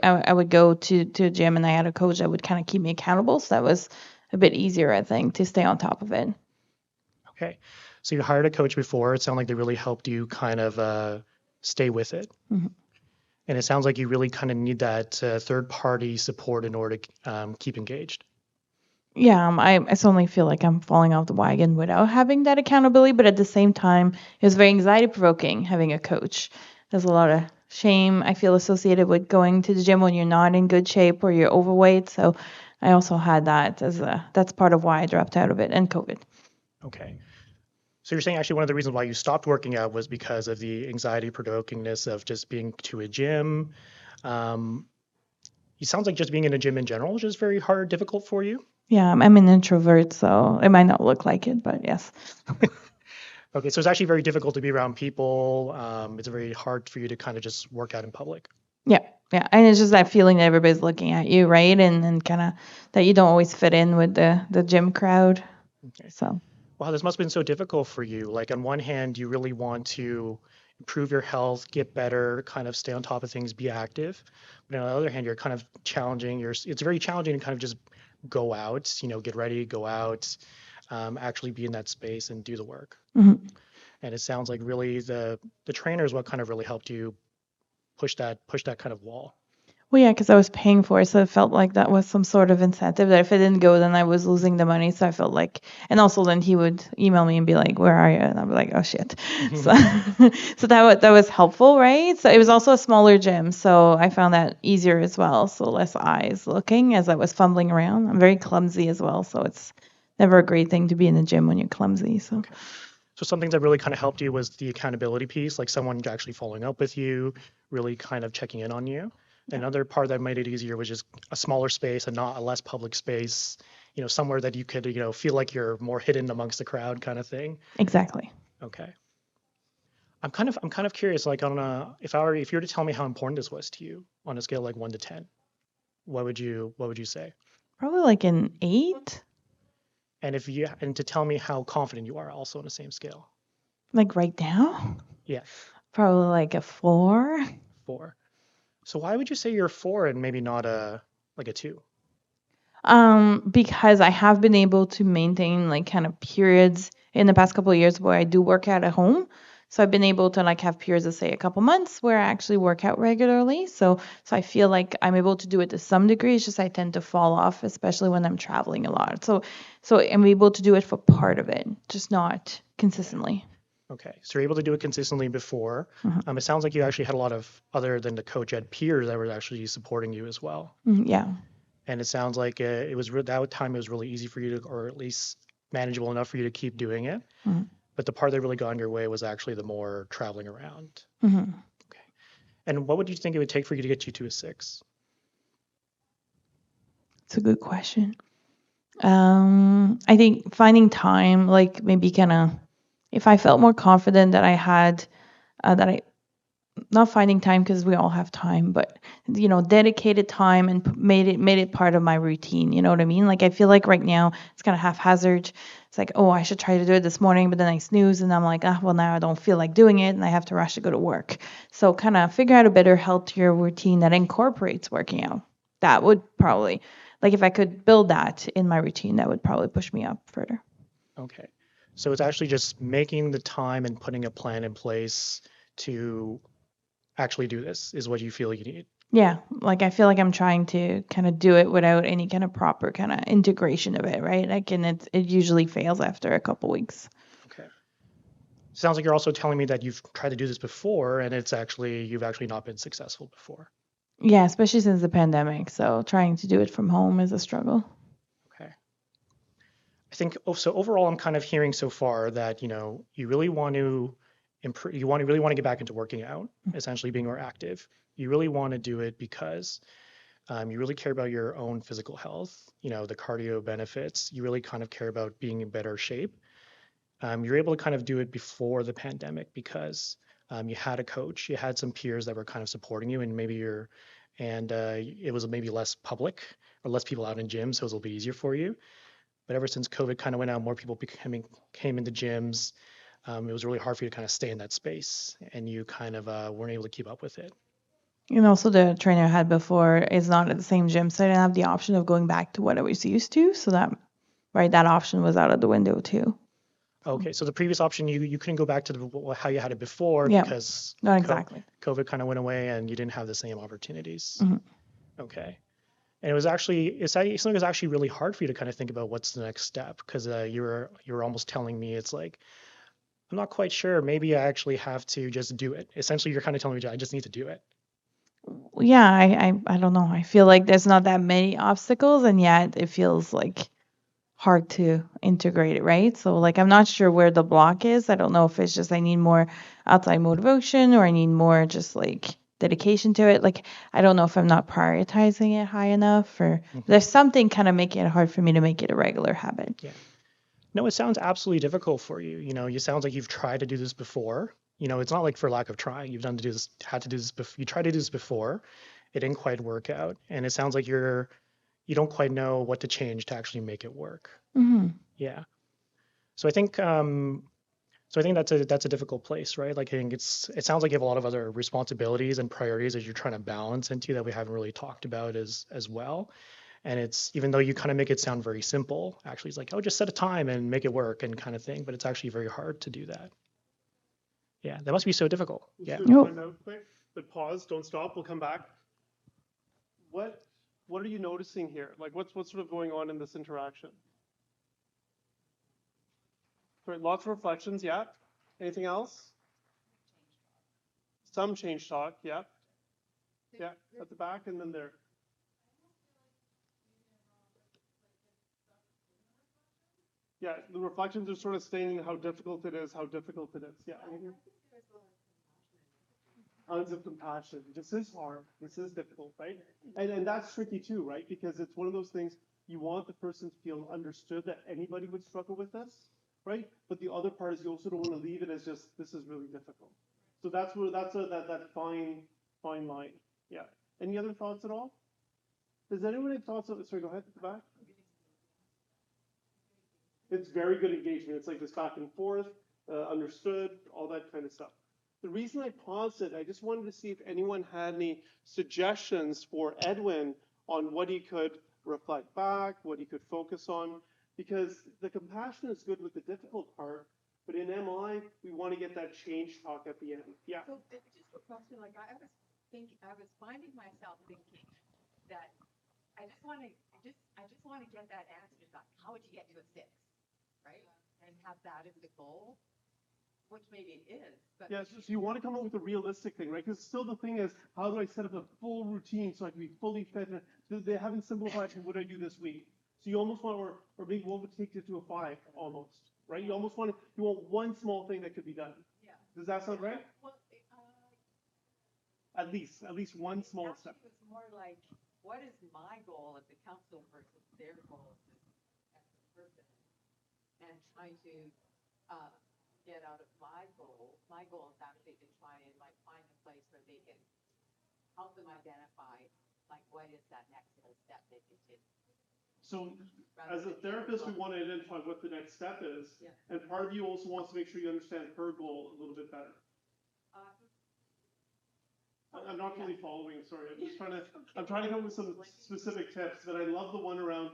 Speaker 1: I would go to a gym and I had a coach that would kind of keep me accountable. So that was a bit easier, I think, to stay on top of it.
Speaker 4: Okay. So you hired a coach before. It sounded like they really helped you kind of stay with it.
Speaker 1: Mhm.
Speaker 4: And it sounds like you really kind of need that third-party support in order to keep engaged.
Speaker 1: Yeah, I certainly feel like I'm falling off the wagon without having that accountability, but at the same time, it was very anxiety provoking having a coach. There's a lot of shame I feel associated with going to the gym when you're not in good shape or you're overweight. So I also had that that's part of why I dropped out of it and COVID.
Speaker 4: Okay. So you're saying actually one of the reasons why you stopped working out was because of the anxiety provokingness of just being to a gym. Um, it sounds like just being in a gym in general is just very hard, difficult for you.
Speaker 1: Yeah, I'm an introvert, so it might not look like it, but yes.
Speaker 4: Okay, so it's actually very difficult to be around people. It's very hard for you to kind of just work out in public.
Speaker 1: Yeah, yeah. And it's just that feeling that everybody's looking at you, right? And kind of that you don't always fit in with the gym crowd.
Speaker 4: Okay.
Speaker 1: So,
Speaker 4: Wow, this must have been so difficult for you. Like on one hand, you really want to improve your health, get better, kind of stay on top of things, be active. But on the other hand, you're kind of challenging. It's very challenging to kind of just go out, get ready, go out, actually be in that space and do the work.
Speaker 1: mhm.
Speaker 4: And it sounds like really the trainer is what kind of really helped you push that kind of wall.
Speaker 1: Well, yeah, because I was paying for it, so it felt like that was some sort of incentive that if I didn't go, then I was losing the money. So I felt like, and also then he would email me and be like, "Where are you?" And I'd be like, "Oh shit." So, so that was helpful, right? So it was also a smaller gym, so I found that easier as well. So less eyes looking as I was fumbling around. I'm very clumsy as well, so it's never a great thing to be in the gym when you're clumsy. So.
Speaker 4: Okay. So something that really kind of helped you was the accountability piece, like someone actually following up with you, really kind of checking in on you. Another part that made it easier was just a smaller space and not a less public space, somewhere that you could, feel like you're more hidden amongst the crowd kind of thing.
Speaker 1: Exactly.
Speaker 4: Okay. I'm kind of curious, like if you were to tell me how important this was to you on a scale like 1 to 10, what would you say?
Speaker 1: Probably like an 8.
Speaker 4: And to tell me how confident you are also on the same scale.
Speaker 1: Like right now?
Speaker 4: Yeah.
Speaker 1: Probably like a 4.
Speaker 4: 4. So why would you say you're a 4 and maybe not a 2?
Speaker 1: Because I have been able to maintain like kind of periods in the past couple of years where I do work out at home. So I've been able to like have periods of say a couple months where I actually work out regularly. So I feel like I'm able to do it to some degree. It's just I tend to fall off, especially when I'm traveling a lot. So I'm able to do it for part of it, just not consistently.
Speaker 4: Okay, so you're able to do it consistently before.
Speaker 1: Mhm.
Speaker 4: It sounds like you actually had a lot of, other than the coach, you had peers that were actually supporting you as well.
Speaker 1: Yeah.
Speaker 4: And it sounds like that time it was really easy for you to, or at least manageable enough for you to keep doing it.
Speaker 1: Mhm.
Speaker 4: But the part that really got in your way was actually the more traveling around.
Speaker 1: Mhm.
Speaker 4: Okay. And what would you think it would take for you to get you to a 6?
Speaker 1: It's a good question. I think finding time, like maybe kind of, if I felt more confident that I had, that I, not finding time because we all have time, but dedicated time and made it part of my routine. You know what I mean? Like I feel like right now it's kind of haphazard. It's like, oh, I should try to do it this morning, but then I snooze and I'm like, well, now I don't feel like doing it and I have to rush to go to work. So kind of figure out a better, healthier routine that incorporates working out. That would probably, like if I could build that in my routine, that would probably push me up further.
Speaker 4: Okay. So it's actually just making the time and putting a plan in place to actually do this is what you feel you need.
Speaker 1: Yeah, like I feel like I'm trying to kind of do it without any kind of proper kind of integration of it, right? Like, and it usually fails after a couple weeks.
Speaker 4: Okay. Sounds like you're also telling me that you've tried to do this before and you've actually not been successful before.
Speaker 1: Yeah, especially since the pandemic. So trying to do it from home is a struggle.
Speaker 4: Okay. I think so overall I'm kind of hearing so far that, you really want to improve, really want to get back into working out, essentially being more active. You really want to do it because you really care about your own physical health, the cardio benefits. You really kind of care about being in better shape. You're able to kind of do it before the pandemic because you had a coach, you had some peers that were kind of supporting you, and it was maybe less public or less people out in gyms, so it was a little bit easier for you. But ever since COVID kind of went out, more people came into gyms. It was really hard for you to kind of stay in that space, and you kind of weren't able to keep up with it.
Speaker 1: And also the trainer I had before is not at the same gym, so I didn't have the option of going back to what I was used to. So that option was out of the window too.
Speaker 4: Okay, so the previous option, you couldn't go back to how you had it before
Speaker 1: Yeah,
Speaker 4: because
Speaker 1: not exactly.
Speaker 4: COVID kind of went away and you didn't have the same opportunities.
Speaker 1: Mhm.
Speaker 4: Okay. And it seemed like it was actually really hard for you to kind of think about what's the next step because you were almost telling me it's like, I'm not quite sure. Maybe I actually have to just do it. Essentially, you're kind of telling me I just need to do it.
Speaker 1: Yeah, I don't know. I feel like there's not that many obstacles, and yet it feels like hard to integrate it, right? So like I'm not sure where the block is. I don't know if it's just I need more outside motivation or I need more just like dedication to it. Like I don't know if I'm not prioritizing it high enough or there's something kind of making it hard for me to make it a regular habit.
Speaker 4: Yeah. No, it sounds absolutely difficult for you. You sounds like you've tried to do this before. It's not like for lack of trying. You've had to do this before. You tried to do this before. It didn't quite work out. And it sounds like you don't quite know what to change to actually make it work.
Speaker 1: Mm-hmm.
Speaker 4: Yeah. So I think that's a difficult place, right? Like I think it sounds like you have a lot of other responsibilities and priorities that you're trying to balance into that we haven't really talked about as well. And it's even though you kind of make it sound very simple, actually it's like, oh, just set a time and make it work and kind of thing, but it's actually very hard to do that. Yeah, that must be so difficult. Yeah.
Speaker 2: Time out quick, but pause, don't stop, we'll come back. What are you noticing here? Like what's sort of going on in this interaction? Sorry, lots of reflections, yeah. Anything else? Some change talk, yeah. Yeah, at the back and then there. Yeah, the reflections are sort of stating how difficult it is, Yeah. Tons of compassion. This is hard. This is difficult, right? And that's tricky too, right? Because it's one of those things you want the person to feel understood that anybody would struggle with this, right? But the other part is you also don't want to leave it as just this is really difficult. So that's where that fine line. Yeah. Any other thoughts at all? Does anyone have thoughts? Sorry, go ahead at the back. It's very good engagement. It's like this back and forth, understood, all that kind of stuff. The reason I paused it, I just wanted to see if anyone had any suggestions for Edwin on what he could reflect back, what he could focus on, because the compassion is good with the difficult part, but in MI, we want to get that change talk at the end. Yeah.
Speaker 9: So just a question, like I was finding myself thinking that I just want to get that answer. Like, how would you get to a 6, right? And have that as the goal. Which maybe it is, but
Speaker 2: yeah, so you want to come up with a realistic thing, right? Because still the thing is, how do I set up a full routine so I can be fully fit? They haven't simplified what I do this week. So you almost want, or maybe what would take it to a 5 almost, right? You almost want one small thing that could be done.
Speaker 9: Yeah.
Speaker 2: Does that sound right?
Speaker 9: Well,
Speaker 2: at least one small step.
Speaker 9: It's more like, what is my goal as a council versus their goal as a person, and trying to get out of my goal. My goal is actually to try and like find a place where they can help them identify like what is that next little step they can take.
Speaker 2: So as a therapist, we want to identify what the next step is, and part of you also wants to make sure you understand her goal a little bit better. I'm not really following. Sorry, I'm trying to come with some specific tips. But I love the one around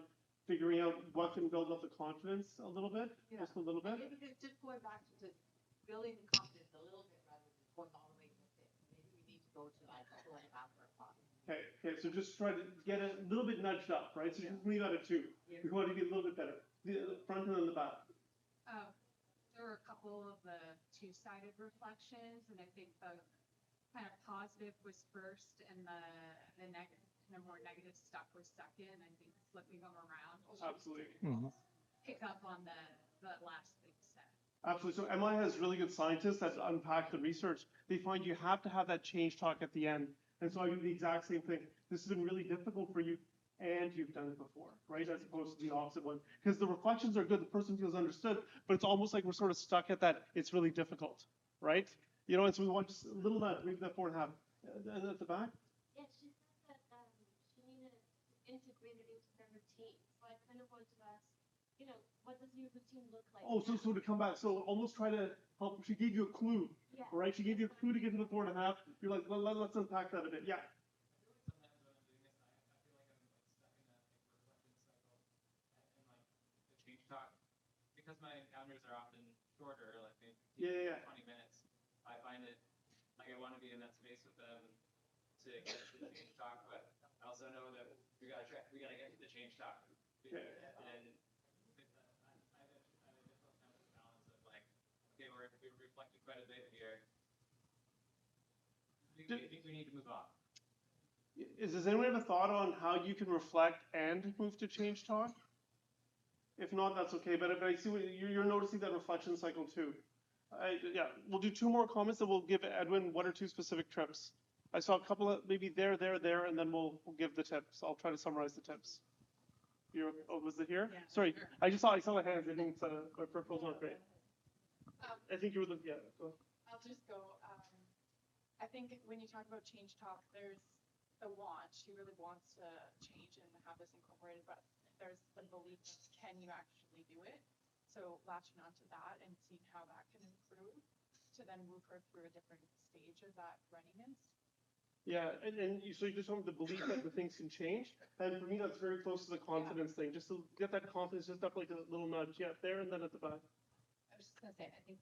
Speaker 2: figuring out what can build up the confidence a little bit, just a little bit.
Speaker 9: Maybe just going back to building the confidence a little bit rather than going all the way with it. Maybe we need to go to like 2.5 or 5.
Speaker 2: Okay, so just try to get a little bit nudged up, right? So just leave out a 2. We want to be a little bit better. The front and then the back.
Speaker 10: There were a couple of the two-sided reflections, and I think the kind of positive was first, and the negative, kind of more negative stuff was second. I think flipping them around.
Speaker 2: Absolutely.
Speaker 10: Pick up on the last thing said.
Speaker 2: Absolutely. So MI has really good scientists that unpack the research. They find you have to have that change talk at the end. And so I do the exact same thing. This has been really difficult for you, and you've done it before, right? As opposed to the opposite one. Because the reflections are good, the person feels understood, but it's almost like we're sort of stuck at that, it's really difficult, right? You know, and so we want just a little nudge, maybe that 4.5. And at the back?
Speaker 11: Yeah, she said that she needed to integrate it into their routine. So I kind of want to ask, you know, what does your routine look like?
Speaker 2: Oh, so to come back, so almost try to help. She gave you a clue, right? She gave you a clue to get to the 4.5. You're like, well, let's unpack that a bit. Yeah.
Speaker 5: Because my encounters are often shorter, like maybe 20 minutes, I find it like I want to be in that space with them to get to the change talk, but I also know that we gotta get to the change talk. And I have a difficult kind of balance of like, okay, we've reflected quite a bit here. I think we need to move on.
Speaker 2: Does anyone have a thought on how you can reflect and move to change talk? If not, that's okay. But I see what you're noticing that reflection cycle too. Yeah, we'll do 2 more comments, and we'll give Edwin 1 or 2 specific tips. I saw a couple of maybe there, and then we'll give the tips. I'll try to summarize the tips. Was it here?
Speaker 10: Yeah,
Speaker 2: Sorry,
Speaker 10: sure.
Speaker 2: I just saw the hands. I think my peripherals aren't great. I think you were the Go.
Speaker 10: I'll just go. I think when you talk about change talk, there's the want. She really wants to change and have this incorporated, but there's the belief of can you actually do it? So latching onto that and seeing how that can improve to then move her through a different stage of that readiness.
Speaker 2: Yeah, so you just want the belief that the things can change, and for me that's very close to the confidence thing. Just to get that confidence, just up like a little nudge. Yeah, there and then at the back.
Speaker 12: I was just gonna say, I think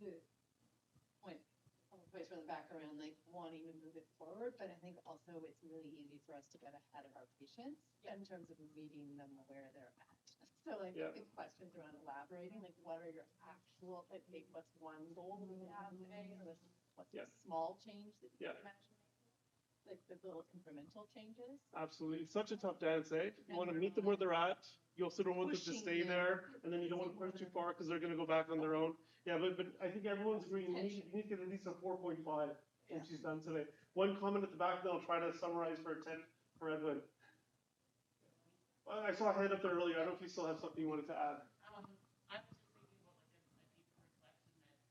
Speaker 12: the point from the back around like wanting to move it forward, but I think also it's really easy for us to get ahead of our patients in terms of meeting them where they're at. So like the questions around elaborating, like what are your actual, like what's one goal that we have today, or what's a small change that you can imagine? Like the little incremental changes.
Speaker 2: Absolutely. It's such a tough dance, eh? You want to meet them where they're at. You also don't want them to stay there, and then you don't want to push too far because they're going to go back on their own. Yeah, but I think everyone's agreeing you need to get at least a 4.5 when she's done today. One comment at the back, then I'll try to summarize for a 10 for Edwin. I saw a hand up there earlier. I don't know if you still have something you wanted to add.
Speaker 7: I was just thinking about like a deeper reflection that it's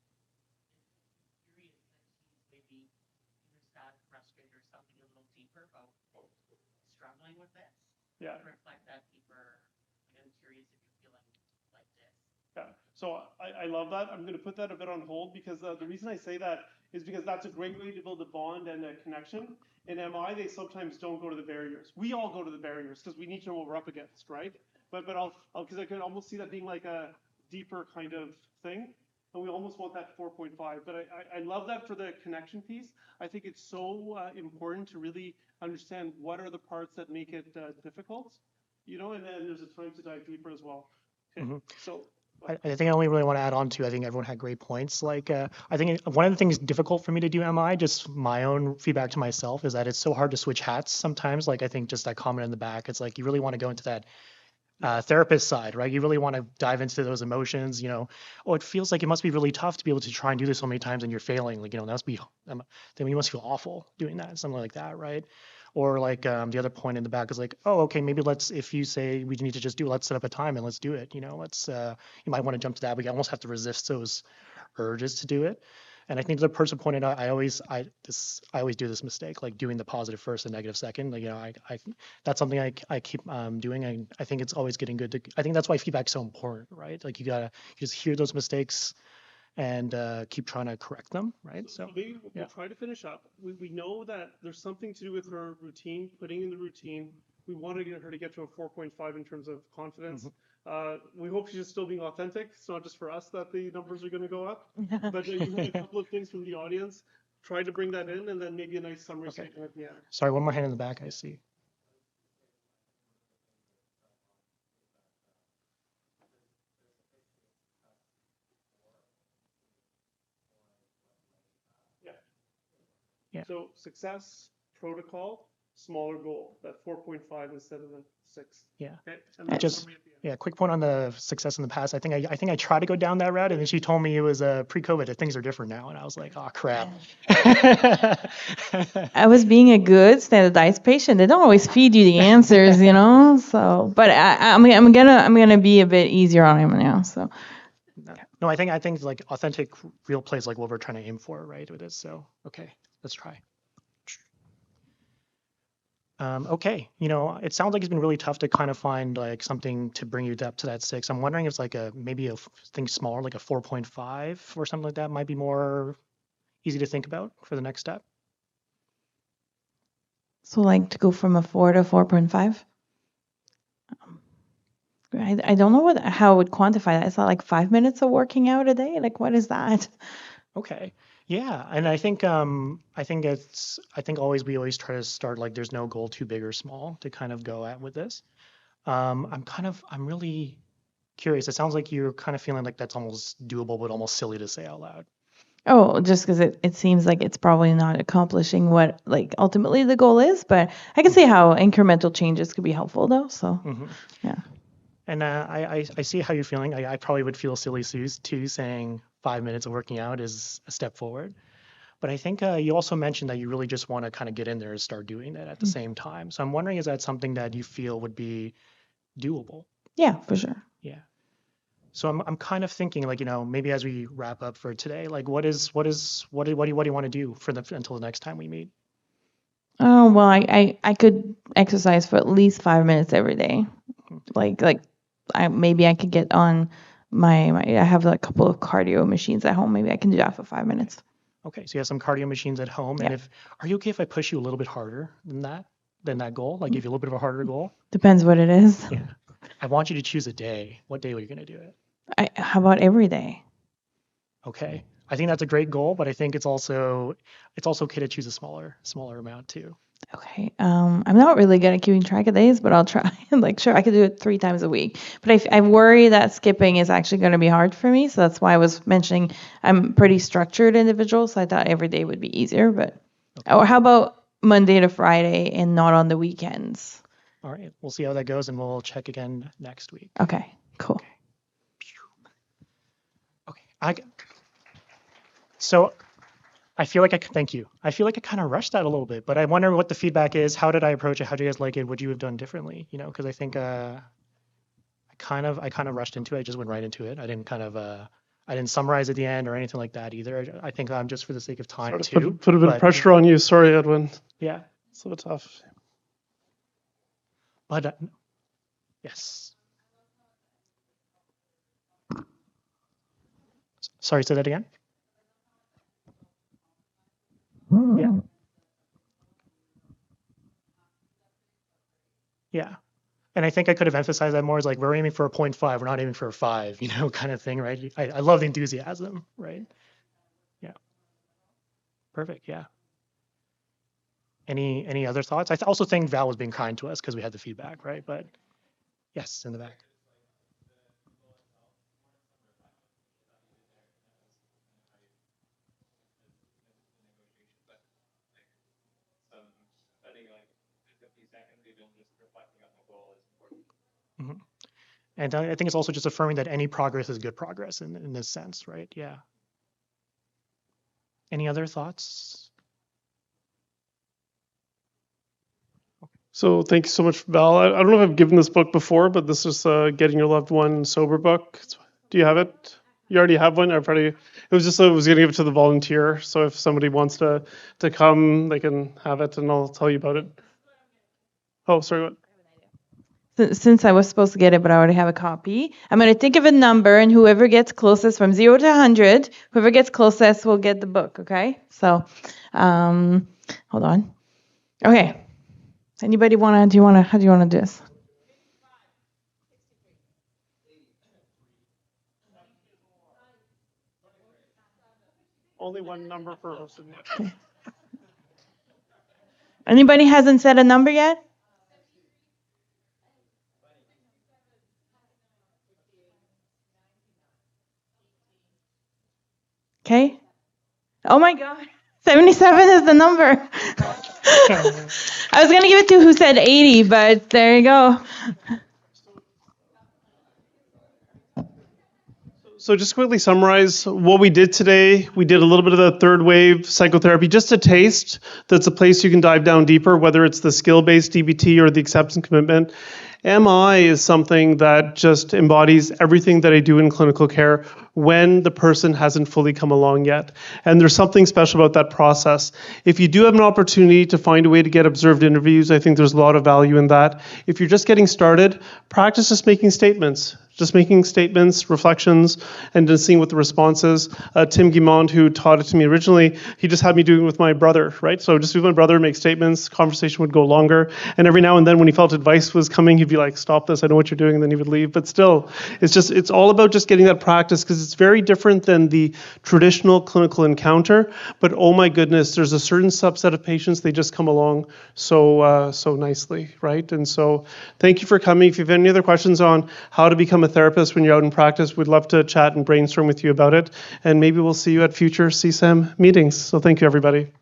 Speaker 7: curious that she's maybe either sad, frustrated, or something a little deeper about struggling with this.
Speaker 2: Yeah.
Speaker 7: Reflect that deeper. I'm curious if you're feeling like this.
Speaker 2: Yeah, so I love that. I'm going to put that a bit on hold because the reason I say that is because that's a great way to build a bond and a connection. In MI, they sometimes don't go to the barriers. We all go to the barriers because we need to know what we're up against, right? But because I can almost see that being like a deeper kind of thing, and we almost want that 4.5. But I love that for the connection piece. I think it's so important to really understand what are the parts that make it difficult, you know, and then there's a time to dive deeper as well. Okay, so.
Speaker 4: I think I only really want to add on to, I think everyone had great points. Like, I think one of the things difficult for me to do MI, just my own feedback to myself, is that it's so hard to switch hats sometimes. Like, I think just that comment in the back, it's like you really want to go into that therapist side, right? You really want to dive into those emotions, you know. Oh, it feels like it must be really tough to be able to try and do this so many times and you're failing. Like, you know, that must be, then you must feel awful doing that, something like that, right? Or like the other point in the back is like, oh, okay, maybe if you say we need to just do it, let's set up a time and let's do it. You know, you might want to jump to that, but you almost have to resist those urges to do it. And I think the person pointed out, I always do this mistake, like doing the positive first and negative second. Like, you know, that's something I keep doing. I think it's always getting good I think that's why feedback is so important, right? Like you just hear those mistakes and keep trying to correct them, right?
Speaker 2: So maybe we'll
Speaker 4: yeah.
Speaker 2: try to finish up. We know that there's something to do with her routine, putting in the routine. We want to get her to get to a 4.5 in terms of confidence. We hope she's still being authentic. It's not just for us that the numbers are going to go up. But you had a couple of things from the audience. Try to bring that in, and then maybe a nice summary statement at the end.
Speaker 4: Sorry, one more hand in the back, I see. Yeah.
Speaker 2: So success, protocol, smaller goal, that 4.5 instead of the 6.
Speaker 4: Yeah.
Speaker 2: Okay. And then
Speaker 4: Just
Speaker 2: summary at the end.
Speaker 4: quick point on the success in the past. I think I tried to go down that route, and then she told me it was pre-COVID that things are different now, and I was like, oh crap.
Speaker 1: I was being a good standardized patient. They don't always feed you the answers, you know. So, but I'm gonna be a bit easier on him now. So.
Speaker 4: No, I think like authentic, real play is like what we're trying to aim for, right? With this, so okay, let's try. Okay, it sounds like it's been really tough to kind of find like something to bring you up to that 6. I'm wondering if it's like maybe a thing smaller, like a 4.5 or something like that might be more easy to think about for the next step.
Speaker 1: So like to go from a 4 to 4.5? I don't know how I would quantify that. Is that like 5 minutes of working out a day? Like what is that?
Speaker 4: Okay. Yeah, and I think always we always try to start like there's no goal too big or small to kind of go at with this. I'm really curious. It sounds like you're kind of feeling like that's almost doable, but almost silly to say out loud.
Speaker 1: Oh, just because it seems like it's probably not accomplishing what like ultimately the goal is, but I can see how incremental changes could be helpful though. So yeah.
Speaker 4: And I see how you're feeling. I probably would feel silly too, saying 5 minutes of working out is a step forward. But I think you also mentioned that you really just want to kind of get in there and start doing that at the same time. So I'm wondering, is that something that you feel would be doable?
Speaker 1: Yeah, for sure.
Speaker 4: Yeah. So I'm kind of thinking like, maybe as we wrap up for today, like what do you want to do until the next time we meet?
Speaker 1: Oh, well, I could exercise for at least 5 minutes every day. Like maybe I could get on I have a couple of cardio machines at home. Maybe I can do that for 5 minutes.
Speaker 4: Okay, so you have some cardio machines at home,
Speaker 1: Yeah.
Speaker 4: and are you okay if I push you a little bit harder than that goal? Like give you a little bit of a harder goal?
Speaker 1: Depends what it is.
Speaker 4: Yeah. I want you to choose a day. What day are you going to do it?
Speaker 1: How about every day?
Speaker 4: Okay. I think that's a great goal, but I think it's also okay to choose a smaller amount too.
Speaker 1: Okay. I'm not really good at keeping track of days, but I'll try. Like, sure, I could do it 3 times a week. But I worry that skipping is actually going to be hard for me. So that's why I was mentioning I'm a pretty structured individual. So I thought every day would be easier. But or how about Monday to Friday and not on the weekends?
Speaker 4: All right. We'll see how that goes, and we'll check again next week.
Speaker 1: Okay. Cool.
Speaker 4: Okay. So I feel like thank you. I feel like I kind of rushed that a little bit, but I wonder what the feedback is. How did I approach it? How do you guys like it? Would you have done differently? Because I think I kind of rushed into it. I just went right into it. I didn't summarize at the end or anything like that either. I think I'm just for the sake of time too.
Speaker 2: Put a bit of pressure on you. Sorry, Edwin.
Speaker 4: Yeah.
Speaker 2: So tough.
Speaker 4: But yes. Sorry, say that again. Yeah. Yeah. And I think I could have emphasized that more as like, we're aiming for a 0.5, we're not aiming for a 5, kind of thing, right? I love the enthusiasm, right? Yeah. Perfect, yeah. Any other thoughts? I also think Val was being kind to us because we had the feedback, right? But yes, in the back. Mm-hmm. And I think it's also just affirming that any progress is good progress in this sense, right? Yeah. Any other thoughts?
Speaker 2: So thank you so much, Val. I don't know if I've given this book before, but this is Getting Your Loved One Sober book. Do you have it? You already have one? It was just I was going to give it to the volunteer. So if somebody wants to come, they can have it, and I'll tell you about it. Oh, sorry. What?
Speaker 1: Since I was supposed to get it, but I already have a copy. I'm going to think of a number, and whoever gets closest from 0 to 100, whoever gets closest will get the book, okay? So, hold on. Okay. Anybody how do you want to do this?
Speaker 2: Only one number per person.
Speaker 1: Anybody hasn't said a number yet? Okay. Oh my God. 77 is the number. I was going to give it to who said 80, but there you go.
Speaker 2: So just quickly summarize what we did today. We did a little bit of the third wave psychotherapy, just a taste. That's a place you can dive down deeper, whether it's the skill-based DBT or the acceptance commitment. MI is something that just embodies everything that I do in clinical care when the person hasn't fully come along yet. And there's something special about that process. If you do have an opportunity to find a way to get observed interviews, I think there's a lot of value in that. If you're just getting started, practice just making statements. Just making statements, reflections, and just seeing what the response is. Tim Guimond, who taught it to me originally, he just had me doing it with my brother, right? So just with my brother, make statements, conversation would go longer. And every now and then when he felt advice was coming, he'd be like, stop this, I know what you're doing, and then he would leave. But still, it's all about just getting that practice, because it's very different than the traditional clinical encounter. But oh my goodness, there's a certain subset of patients, they just come along so nicely, right? And so thank you for coming. If you have any other questions on how to become a therapist when you're out in practice, we'd love to chat and brainstorm with you about it. And maybe we'll see you at future CSAM meetings. So thank you, everybody.